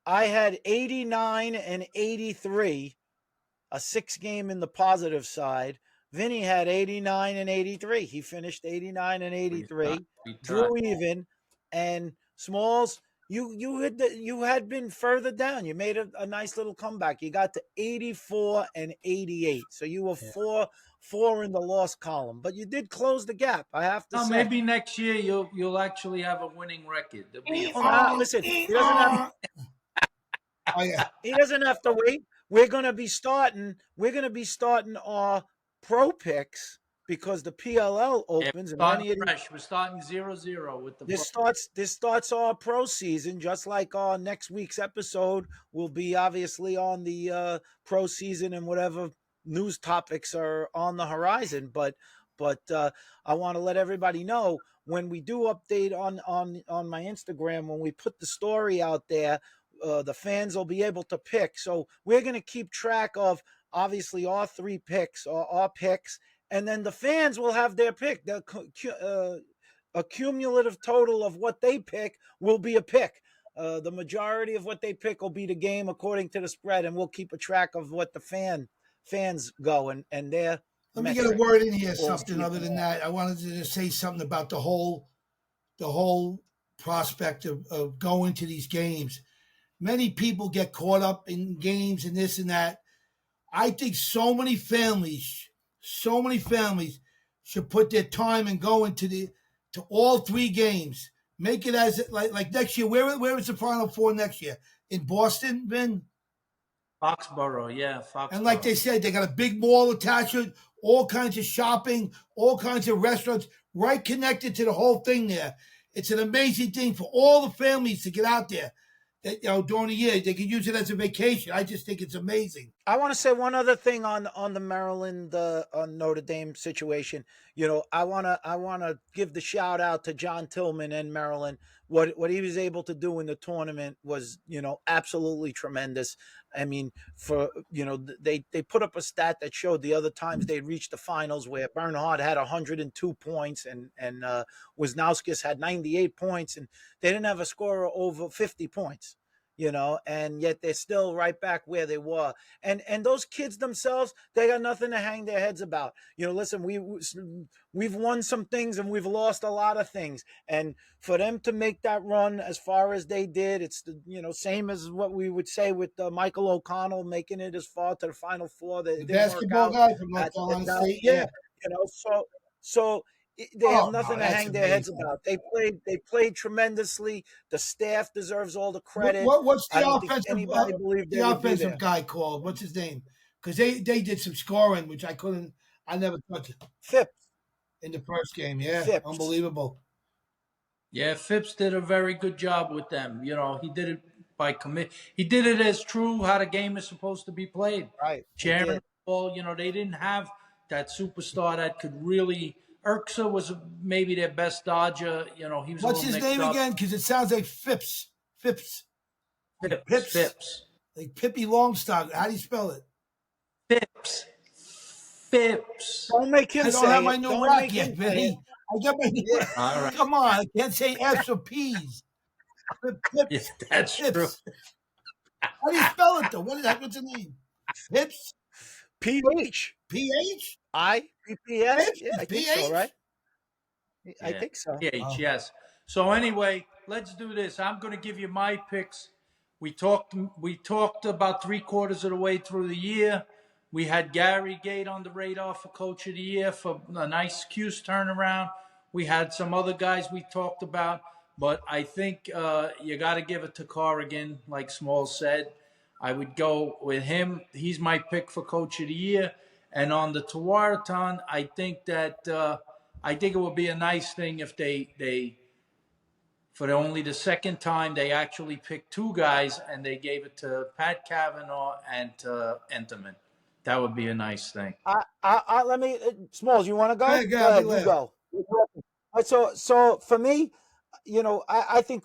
I had 89 and 83, a 6 game in the positive side. Vinny had 89 and 83. He finished 89 and 83, drew even. And Smalls, you had been further down. You made a nice little comeback. You got to 84 and 88. So you were four in the loss column, but you did close the gap. I have to say. Maybe next year you'll actually have a winning record. Listen, he doesn't have. He doesn't have to wait. We're going to be starting our pro picks because the PLL Yeah, opens and starting many of these fresh. We're starting 0-0 with the pro. this starts our pro season, just like our next week's episode will be obviously on the pro season and whatever news topics are on the horizon. But I want to let everybody know when we do update on my Instagram, when we put the story out there, the fans will be able to pick. So we're going to keep track of obviously our three picks, or our picks, and then the fans will have their pick. A cumulative total of what they pick will be a pick. The majority of what they pick will be the game according to the spread, and we'll keep a track of what the fans go and their Let me get a metric. word in here, All something other than that. I wanted to just say something about the whole prospect of going to these games. Many people get caught up in games and this and that. I think so many families should put their time and go to all three games. Make it as like next year. Where is the Final Four next year? In Boston, Ben? Foxborough, yeah, And like Foxborough. they said, they got a big mall attached to it, all kinds of shopping, all kinds of restaurants, right connected to the whole thing there. It's an amazing thing for all the families to get out there. During the year, they can use it as a vacation. I just think it's amazing. I want to say one other thing on the Maryland Notre Dame situation. I want to give the shout out to John Tillman and Maryland. What he was able to do in the tournament was absolutely tremendous. I mean, they put up a stat that showed the other times they reached the finals where Bernhard had 102 points and Wisnauskas had 98 points, and they didn't have a scorer over 50 points. And yet they're still right back where they were. And those kids themselves, they got nothing to hang their heads about. Listen, we've won some things and we've lost a lot of things. And for them to make that run as far as they did, it's the same as what we would say with Michael O'Connell making it as far to the Final Four. That The it didn't work basketball out guy from North at Carolina Dallas. State, Yeah, yeah. so they have Oh no, nothing to that's hang their heads amazing. about. They played tremendously. The staff deserves all the What, credit. what what's I the don't think offensive anybody believed the they would be offensive there. guy called? What's his name? Because they did some scoring, which I couldn't. I never touched it Phipps. in the first game. Yeah, Phipps. unbelievable. Yeah, Phipps did a very good job with them. He did it by commit. He did it as true how the game is supposed to be played. Right. He Sharing the did. ball, they didn't have that superstar that could really. Urksa was maybe their best dodger. He was a What's little his nicked name up. again? Because it sounds like Phipps. Phipps. Like Phipps, Pips. Phipps, Like Pippi Longstock. How do you spell it? Phipps, Phipps. Don't make him I don't have say my it. new Don't rack make him yet, say it. Vinny. I got my new Yeah. rack. All right. Come on, I can't say F's or P's. Yeah, Pips. that's true. Pips. How do you spell it though? What's the name? Pips? PH. PH? IPPS. Pips? Yeah, I It's think so, right? PH? I Yeah. think so. PH, Oh. yes. So anyway, let's do this. I'm going to give you my picks. We talked about 3/4 of the way through the year. We had Gary Gate on the radar for Coach of the Year for a nice Cuse turnaround. We had some other guys we talked about, but I think you got to give it to Corrigan, like Small said. I would go with him. He's my pick for Coach of the Year. And on the Tewaaraton, I think it would be a nice thing if they for only the second time they actually picked two guys and they gave it to Pat Kavanaugh and to Enterman. That would be a nice thing. Let me, Smalls. You want to Go go? ahead, Go ahead. Gabby You Left. go. So for me, I think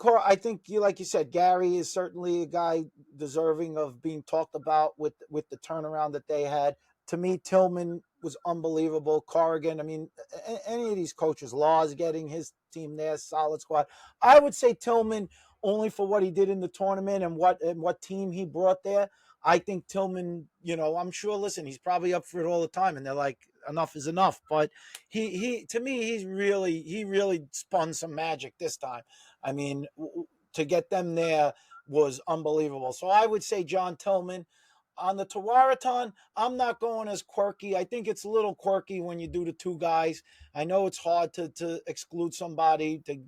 you, like you said, Gary is certainly a guy deserving of being talked about with the turnaround that they had. To me, Tillman was unbelievable. Corrigan, I mean, any of these coaches, Law's getting his team there, solid squad. I would say Tillman only for what he did in the tournament and what team he brought there. I think Tillman, I'm sure. Listen, he's probably up for it all the time, and they're like, enough is enough. But he to me, he really spun some magic this time. I mean, to get them there was unbelievable. So I would say John Tillman. On the Tewaaraton, I'm not going as quirky. I think it's a little quirky when you do the two guys. I know it's hard to exclude somebody, to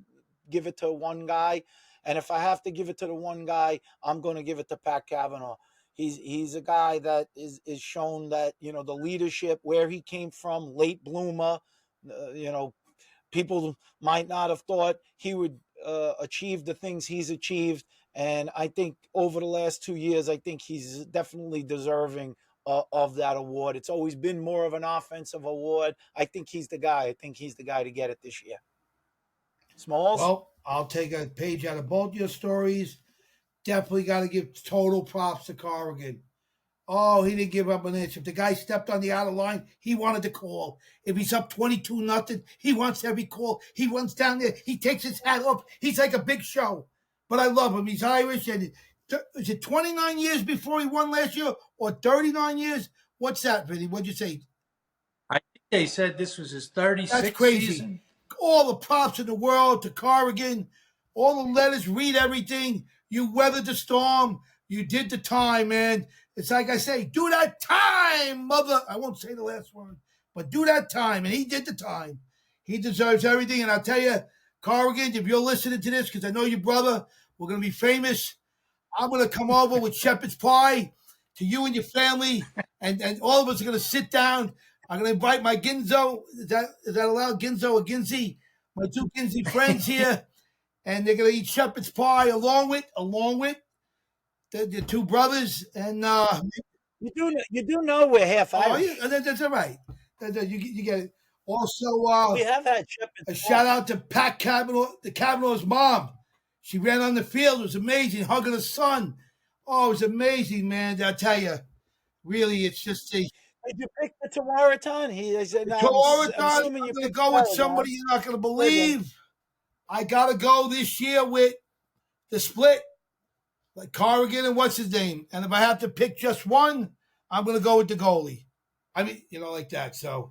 give it to one guy. And if I have to give it to the one guy, I'm going to give it to Pat Kavanaugh. He's a guy that is shown that, you know, the leadership, where he came from, late bloomer. You know, people might not have thought he would achieve the things he's achieved. And I think over the last 2 years, I think he's definitely deserving of that award. It's always been more of an offensive award. I think he's the guy. I think he's the guy to get it this year. Smalls? Well, I'll take a page out of both your stories. Definitely got to give total props to Corrigan. Oh, he didn't give up an inch. If the guy stepped on the outer line, he wanted to call. If he's up 22-0, he wants every call. He runs down there. He takes his hat off. He's like a big show. But I love him. He's Irish. And is it 29 years before he won last year or 39 years? What's that, Vinny? What'd you say? I think they said this was his 36th That's crazy. season. All the props in the world to Corrigan. All the letters, read everything. You weathered the storm. You did the time, man. It's like I say, do that time, mother. I won't say the last word, but do that time. And he did the time. He deserves everything. And I'll tell you, Corrigan, if you're listening to this, because I know your brother, we're going to be famous. I'm going to come over with shepherd's pie to you and your family. And all of us are going to sit down. I'm going to invite my Ginzo. Is that allowed? Ginzo or Ginzy? My two Ginzy friends here. And they're going to eat shepherd's pie along with the two brothers. And You do know we're half Irish. yeah, that's all right. You get it. Also, We have had shepherd's a shout out to Pat Cavanaugh, the Cavanaugh's mom. She ran on the field. It was amazing, hugging her son. Oh, it was amazing, man. I tell you, really, it's just a. Did you pick the Tawareton? He said, "No, I'm I'm going to go with somebody you're not going to believe. I got to go this year with the split, like Corrigan and what's his name. And if I have to pick just one, I'm going to go with the goalie. I mean, like that. So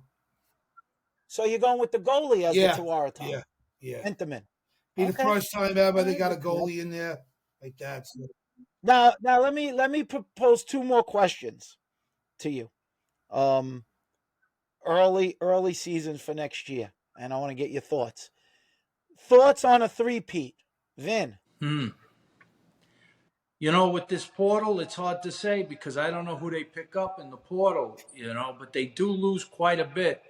you're going with the goalie as the Tawareton? Yeah. Enterman. Be the first time ever they got a goalie in there like that. So. Now let me propose two more questions to you. Early season for next year, and I want to get your thoughts. Thoughts on a three-peat, Vin? With this portal, it's hard to say because I don't know who they pick up in the portal, but they do lose quite a bit.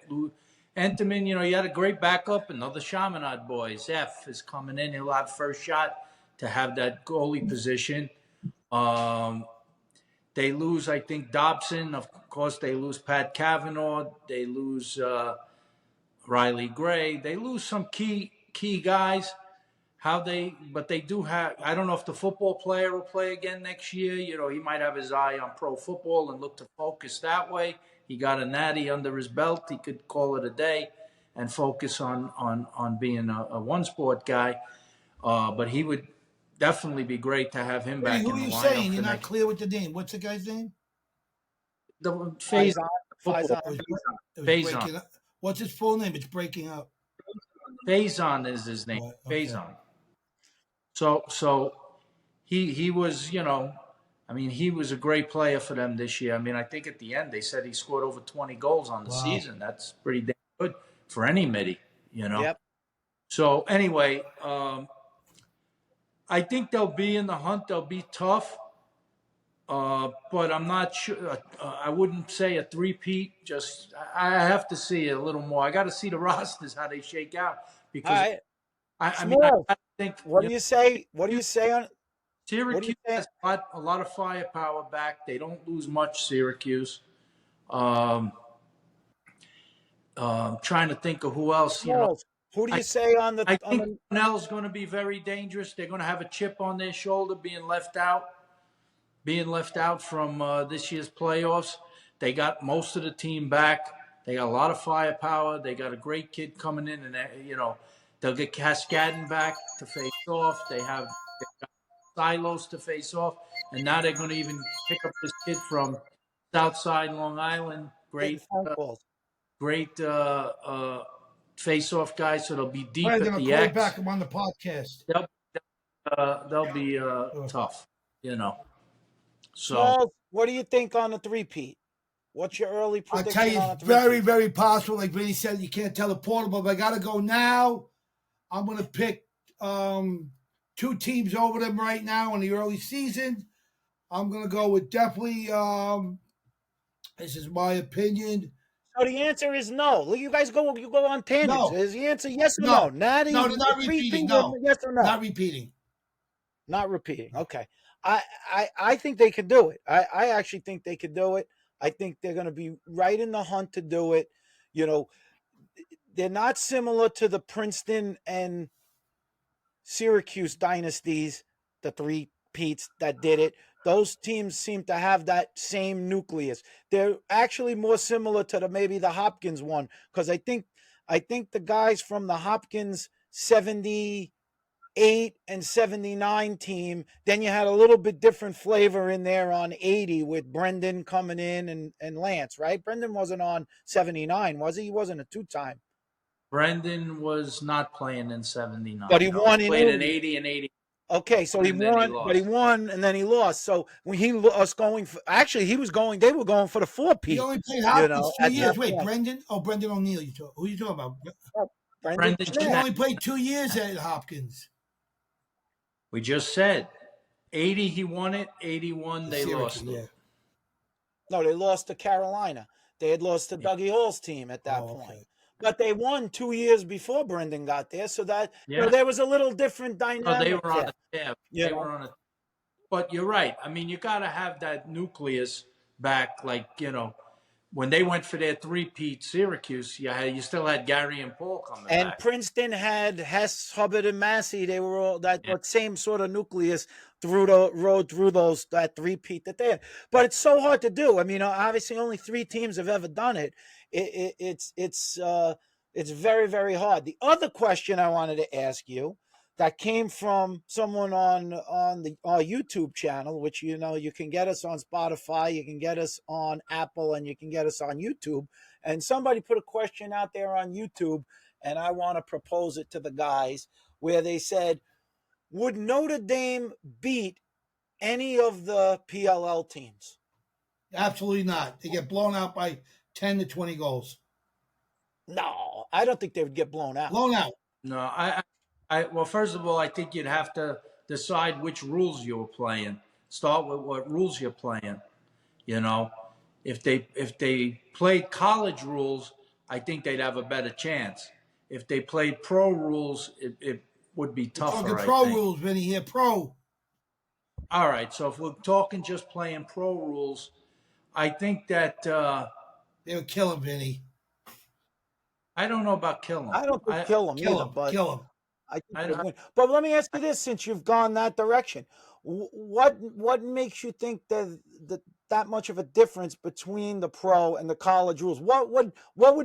Enterman, he had a great backup, and other Chaminade boys. F is coming in. He'll have first shot to have that goalie position. They lose, I think, Dobson. Of course, they lose Pat Cavanaugh. They lose Riley Gray. They lose some key guys. But they do have. I don't know if the football player will play again next year. He might have his eye on pro football and look to focus that way. He got a natty under his belt. He could call it a day and focus on being a one sport guy. But he would definitely be great to have him back in the lineup. Who are you saying? You're not clear with the name. What's the guy's name? The Faison. What's his full name? It's breaking up. Faison is his name. Right, okay. Faison. So he was, he was a great player for them this year. I think at the end they said he scored over 20 goals on the season. That's pretty damn good for any midi, Yep. So anyway, I think they'll be in the hunt. They'll be tough. But I'm not sure. I wouldn't say a three-peat. I have to see a little more. I got to see the rosters, how they shake out. Because I think. What do you say? What do you say on Syracuse has got a lot of firepower back. They don't lose much. Syracuse. Trying to think of who else. Who do you say on the? I think Cornell's going to be very dangerous. They're going to have a chip on their shoulder, being left out from this year's playoffs. They got most of the team back. They got a lot of firepower. They got a great kid coming in, and they'll get Cascadden back to face off. They got Silos to face off, and now they're going to even pick up this kid from Southside Long Island. Great face-off guy. So they'll be deep at the X. Back him on the podcast. They'll be tough, So, Smalls, what do you think on the three-peat? What's your early prediction? I'll tell you, it's very, very possible. Like Vinny said, you can't tell the portal, but I got to go now. I'm going to pick two teams over them right now in the early season. I'm gonna go with definitely. This is my opinion. So the answer is no. Look, you guys you go on tangents. No, Is the answer yes or no? no, Not no. even They're the not three repeating. P. No, Yes or no? not repeating. Not repeating. Okay. I think they could do it. I actually think they could do it. I think they're going to be right in the hunt to do it. You know, they're not similar to the Princeton and Syracuse dynasties, the three Petes that did it. Those teams seem to have that same nucleus. They're actually more similar to maybe the Hopkins one, because I think the guys from the Hopkins 78 and 79 team, then you had a little bit different flavor in there on 80 with Brendan coming in and Lance, right? Brendan wasn't on 79, was he? He wasn't a two-time. Brendan was not playing in But '79. he No, he won in played in 80. '80 and '81, Okay, so he and then he won, but he lost. won and then he lost. So when he was going for, actually he was going, they were going for the He four-peat, only played Hopkins at 2 years. that Wait, point. Brendan? Oh, Brendan O'Neill. Who you talking about? Brendan Brendan But he Schneck. Schneck. only played 2 years at Hopkins. We just said '80 he won it. '81 they Syracuse, lost yeah. it. No, they lost to Carolina. They had lost to Yeah. Dougie Hall's team at that Oh, point. okay. But they won 2 years before Brendan got there, so that Yeah. there was a little different No, they dynamic were on there. a tab. You They know, were on a. But you're right. I mean, you got to have that nucleus back. Like when they went for their three-peat Syracuse, you still had Gary and Paul coming and back. Princeton had Hess, Hubbard, and Massey. They were all that Yeah. same sort of nucleus through the road through that three-peat that they had. But it's so hard to do. I mean, obviously, only three teams have ever done it. It's very, very hard. The other question I wanted to ask you that came from someone on our YouTube channel, which you can get us on Spotify, you can get us on Apple, and you can get us on YouTube. And somebody put a question out there on YouTube, and I want to propose it to the guys, where they said, would Notre Dame beat any of the PLL teams? Absolutely not. They get blown out by 10 to 20 goals. No, I don't think they would get blown out. Blown out. No, well, first of all, I think you'd have to decide which rules you were playing. Start with what rules you're playing. If they played college rules, I think they'd have a better chance. If they played pro rules, it would be We're talking tougher, I pro think. rules, Vinny, here. Pro. All right, so if we're talking just playing pro rules, I think that They were killing Vinny. I don't know about killing. I don't think kill them Kill either, him. but Kill him. I think I, they win. But let me ask you this: since you've gone that direction, what makes you think that much of a difference between the pro and the college rules? What would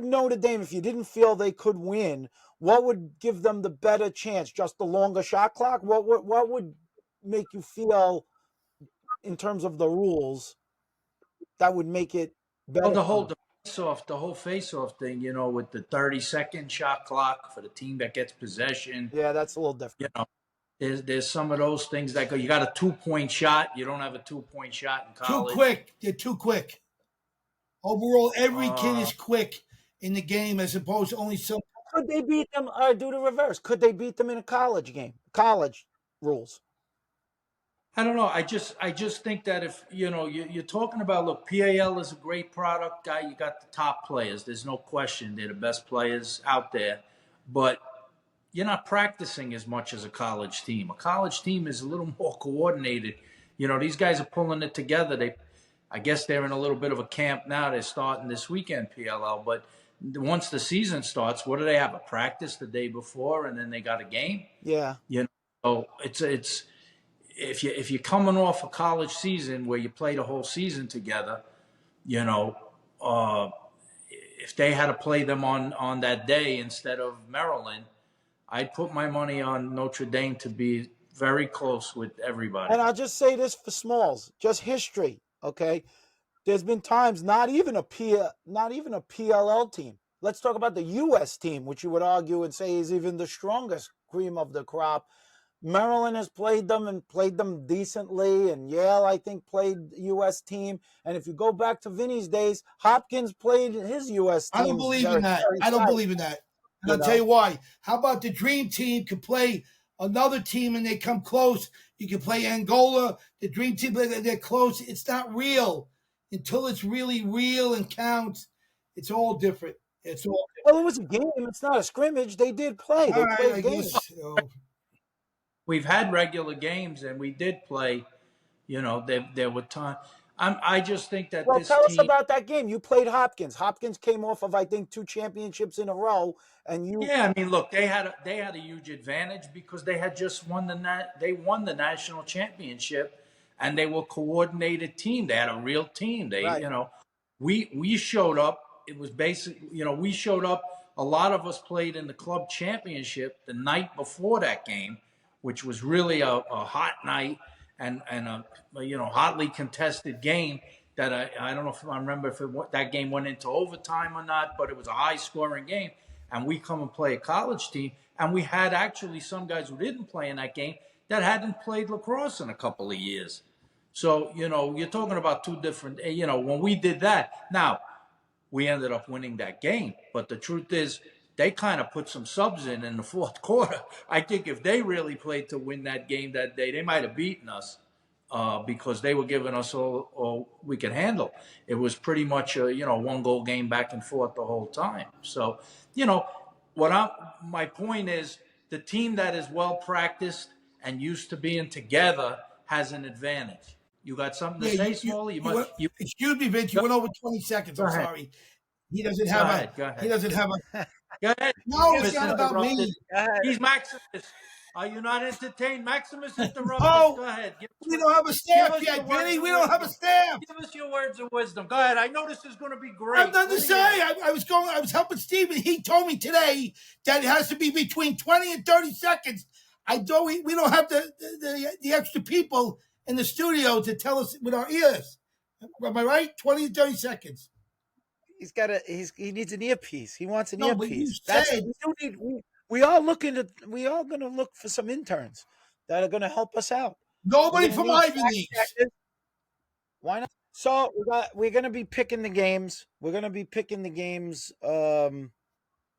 Notre Dame, if you didn't feel they could win, what would give them the better chance? Just the longer shot clock? What would make you feel in terms of the rules that would make it well, better? the whole face-off thing, with the 30-second shot clock for the team that gets possession. Yeah, that's a little different. There's some of those things that go. You got a 2-point shot. You don't have a 2-point shot in college. Too quick. They're too quick. Overall, every kid is quick in the game as opposed to only some. Could they beat them or do the reverse? Could they beat them in a college game? College rules. I don't know. I just think that if you're talking about, look, PAL is a great product, guy. You got the top players. There's no question they're the best players out there, but you're not practicing as much as a college team. A college team is a little more coordinated. These guys are pulling it together. I guess they're in a little bit of a camp now. They're starting this weekend PLL, but once the season starts, what do they have? A practice the day before, and then they got a game. Yeah. So it's if you're coming off a college season where you played a whole season together, if they had to play them on that day instead of Maryland, I'd put my money on Notre Dame to be very close with everybody. And I'll just say this for Smalls, just history, okay? There's been times not even a PLL team. Let's talk about the U.S. team, which you would argue and say is even the strongest cream of the crop. Maryland has played them and played them decently, and Yale, I think, played U.S. team. And if you go back to Vinny's days, Hopkins played his U.S. team. I don't believe in that. I don't believe in that. And I'll tell you why. How about the Dream Team could play another team and they come close. You can play Angola, the dream team, they're close. It's not real until it's really real and counts. It's all different. It's all Well, it was a game. It's not a scrimmage. They did play. all They right. played I games. guess We've had regular games and we did play. There were times. I just think that Well, this tell us team. about that game. You played Hopkins. Hopkins came off of, I think, 2 championships in a row, and you. Yeah, I mean, look, they had a huge advantage because they had just won they won the national championship, and they were a coordinated team. They had a real team. Right. We showed up. It was we showed up. A lot of us played in the club championship the night before that game, which was really a hot night and a hotly contested game. That I don't know if I remember if that game went into overtime or not, but it was a high scoring game. And we come and play a college team, and we had actually some guys who didn't play in that game that hadn't played lacrosse in a couple of years. So, you're talking about two different, when we did that. Now, we ended up winning that game. But the truth is, they kind of put some subs in the fourth quarter. I think if they really played to win that game that day, they might have beaten us because they were giving us all we could handle. It was pretty much a, one goal game back and forth the whole time. So, my point is the team that is well practiced and used to being together has an advantage. You got something to say, Smalley? Excuse me, Vince. You went over 20 seconds. I'm sorry. He doesn't have Go ahead. He doesn't have a. Go ahead. No, it's not about me. He's Maximus. Are you not entertained? Maximus interrupted. Oh, Go ahead. We don't have a staff yet, Vinny. We don't have a staff. Give us your words of wisdom. Go ahead. I know this is going to be great. I have nothing to say. I was helping Steve, and he told me today that it has to be between 20 and 30 seconds. We don't have the extra people in the studio to tell us with our ears. Am I right? 20 and 30 seconds. He needs an earpiece. He wants an No, but earpiece. you said we are going to look for some interns that are going to help us out. Nobody from Ivy Leagues. Why not? So we're going to be picking the games. We're going to be picking the games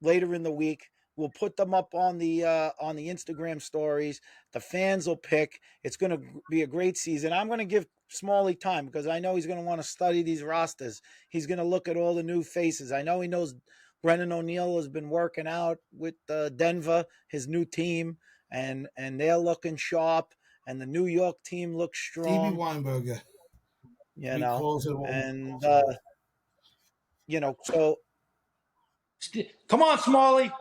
later in the week. We'll put them up on the Instagram stories. The fans will pick. It's going to be a great season. I'm going to give Smalley time because I know he's going to want to study these rosters. He's going to look at all the new faces. I know he knows Brennan O'Neill has been working out with Denver, his new team, and they're looking sharp. And the New York team looks strong. Stevie Weinberger. So. Come on, Smalley.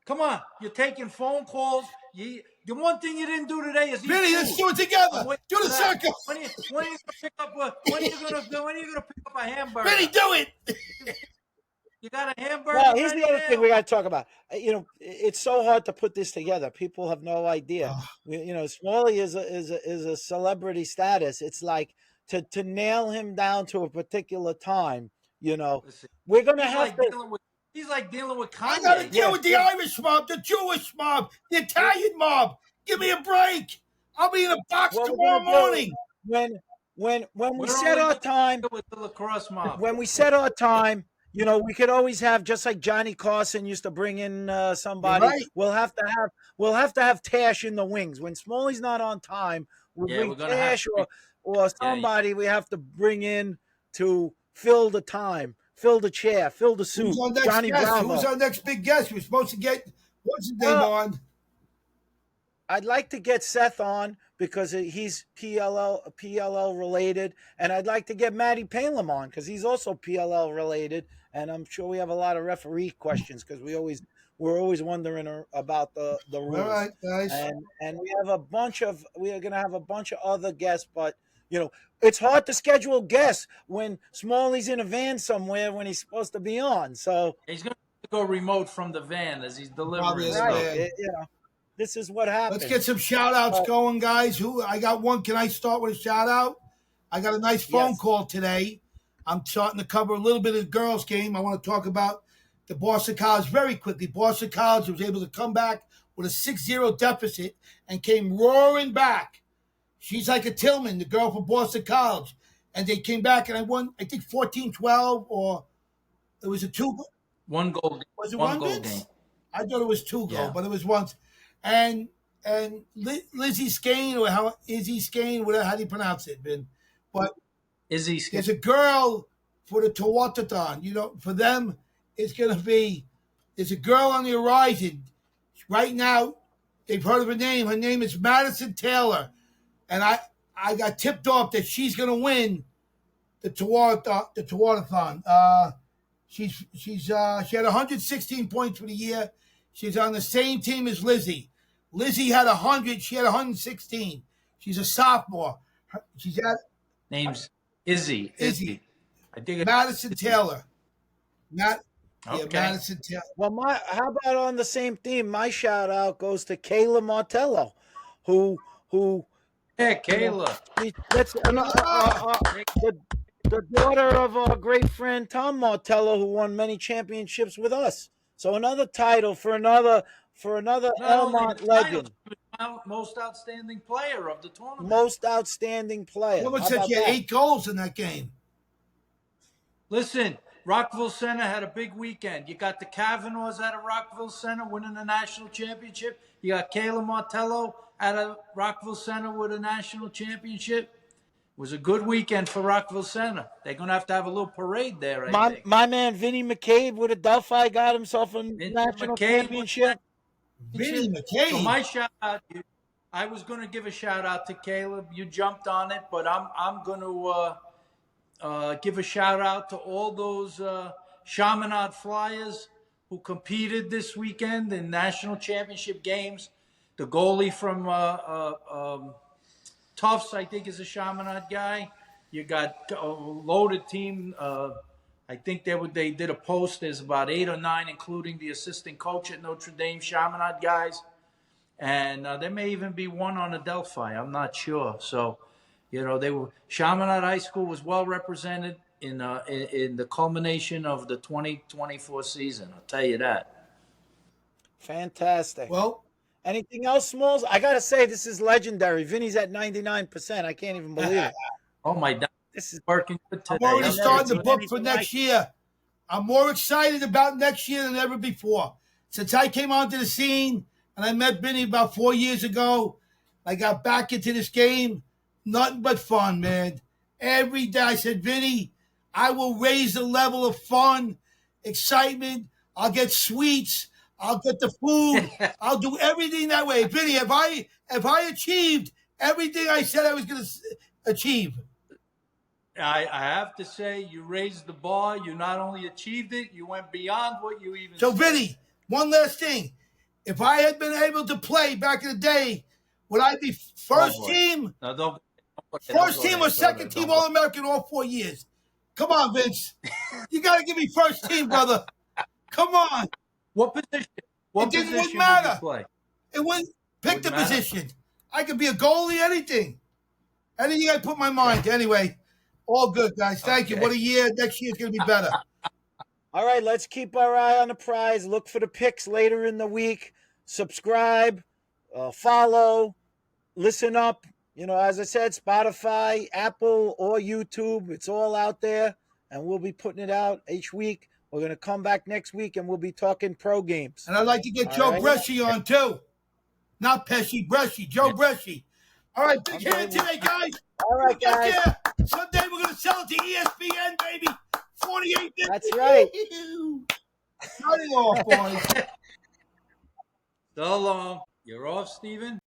Come on. You're taking phone calls. The one thing you didn't do today is eat Vinny, food. let's do it together. Do the circle. When are you going to pick up a hamburger? Vinny, do it. You got a hamburger? Well, here's the other thing we got to talk about. It's so hard to put this together. People have no idea. Smalley is a celebrity status. It's like to nail him down to a particular time. Listen, we're gonna have to. He's like dealing with Kanye. I got to deal with the Irish mob, the Jewish mob, the Italian mob. Give me a break. I'll be in a box tomorrow morning. When we set our time with the lacrosse mob. When we set our time, we could always have, just like Johnny Carson used to bring in somebody. Right. We'll have to have Tash in the wings. When Smalley's not on time, we'll bring Tash or somebody we have to bring in to fill the time. Fill the chair, fill the suit. Johnny Bravo. Who's our next big guest? We're supposed to get what's his name on? I'd like to get Seth on because he's PLL related, and I'd like to get Matty Palem on because he's also PLL related, and I'm sure we have a lot of referee questions because we're always wondering about the rules. All right, guys. And we are going to have a bunch of other guests, but it's hard to schedule guests when Smalley's in a van somewhere when he's supposed to be on. So he's going to go remote from the van as he's delivering. Right. This is what happens. Let's get some shout-outs going, guys. I got one. Can I start with a shout-out? I got a nice phone call today. I'm starting to cover a little bit of the girls' game. I want to talk about the Boston College very quickly. Boston College was able to come back with a 6-0 deficit and came roaring back. She's like a Tillman, the girl from Boston College. And they came back and I won, I think 14-12 or it was a 2. One goal. Was it one goal game? I thought it was 2 goals, but it was once. And and Lizzie Skane, or how Izzy Skane, whatever, how do you pronounce it, Vin? But Izzy, there's a girl for the Tawatathon. You know, for them, it's going to be, there's a girl on the horizon. Right now, they've heard of her name. Her name is Madison Taylor. And I got tipped off that she's going to win the Tawatathon. She had 116 points for the year. She's on the same team as Lizzie. Lizzie had 100. She had 116. She's a sophomore. She's at name's Izzy. I think Madison Taylor. Okay. Madison Taylor. Well, how about on the same theme? My shout out goes to Kayla Martello, who Yeah, Kayla. that's the daughter of our great friend Tom Martello, who won many championships with us. So another title for another Elmont legend. Most outstanding player of the tournament. Most outstanding player. Someone said she had 8 goals in that game. Listen, Rockville Center had a big weekend. You got the Kavanaughs out of Rockville Center winning the national championship. You got Kayla Martello out of Rockville Center with a national championship. It was a good weekend for Rockville Center. They're going to have a little parade there, I think. My man Vinny McCabe with Adelphi got himself a national championship. Vinny McCabe. So my shout out, I was going to give a shout out to Caleb. You jumped on it, but I'm going to give a shout out to all those Chaminade Flyers who competed this weekend in national championship games. The goalie from Tufts, I think, is a Chaminade guy. You got a loaded team. I think they did a post. There's about 8 or 9, including the assistant coach at Notre Dame, Chaminade guys. And there may even be one on Adelphi. I'm not sure. So, Chaminade High School was well represented in the culmination of the 2024 season. I'll tell you that. Fantastic. Well, anything else, Smalls? I got to say, this is legendary. Vinny's at 99%. I can't even believe it. Oh, my God. This is working good today. I'm already starting the book for next year. I'm more excited about next year than ever before. Since I came onto the scene and I met Vinny about 4 years ago, I got back into this game. Nothing but fun, man. Every day I said, Vinny, I will raise the level of fun, excitement. I'll get sweets. I'll get the food. I'll do everything that way. Vinny, have I achieved everything I said I was going to achieve? I have to say, you raised the bar. You not only achieved it, you went beyond what you even So, said. Vinny, one last thing. If I had been able to play back in the day, would I be first team? No, First team or second team All-American all 4 years? Come on, Vince. You got to give me first team, brother. Come on. What position? It wouldn't matter. It wouldn't pick the position. I could be a goalie, anything. Anything I put my mind to. Anyway, all good, guys. Thank you. What a year. Next year's going to be better. All right, let's keep our eye on the prize. Look for the picks later in the week. Subscribe, follow, listen up. As I said, Spotify, Apple, or YouTube. It's all out there, and we'll be putting it out each week. We're going to come back next week, and we'll be talking pro games. And I'd like to get Joe Bresci on, too. Not Pesci, Bresci. Joe Bresci. All right, big hand today, guys. All right, guys. Someday we're going to sell it to ESPN, baby. 48 minutes. That's right. Shut it off, boys. So long. You're off, Steven.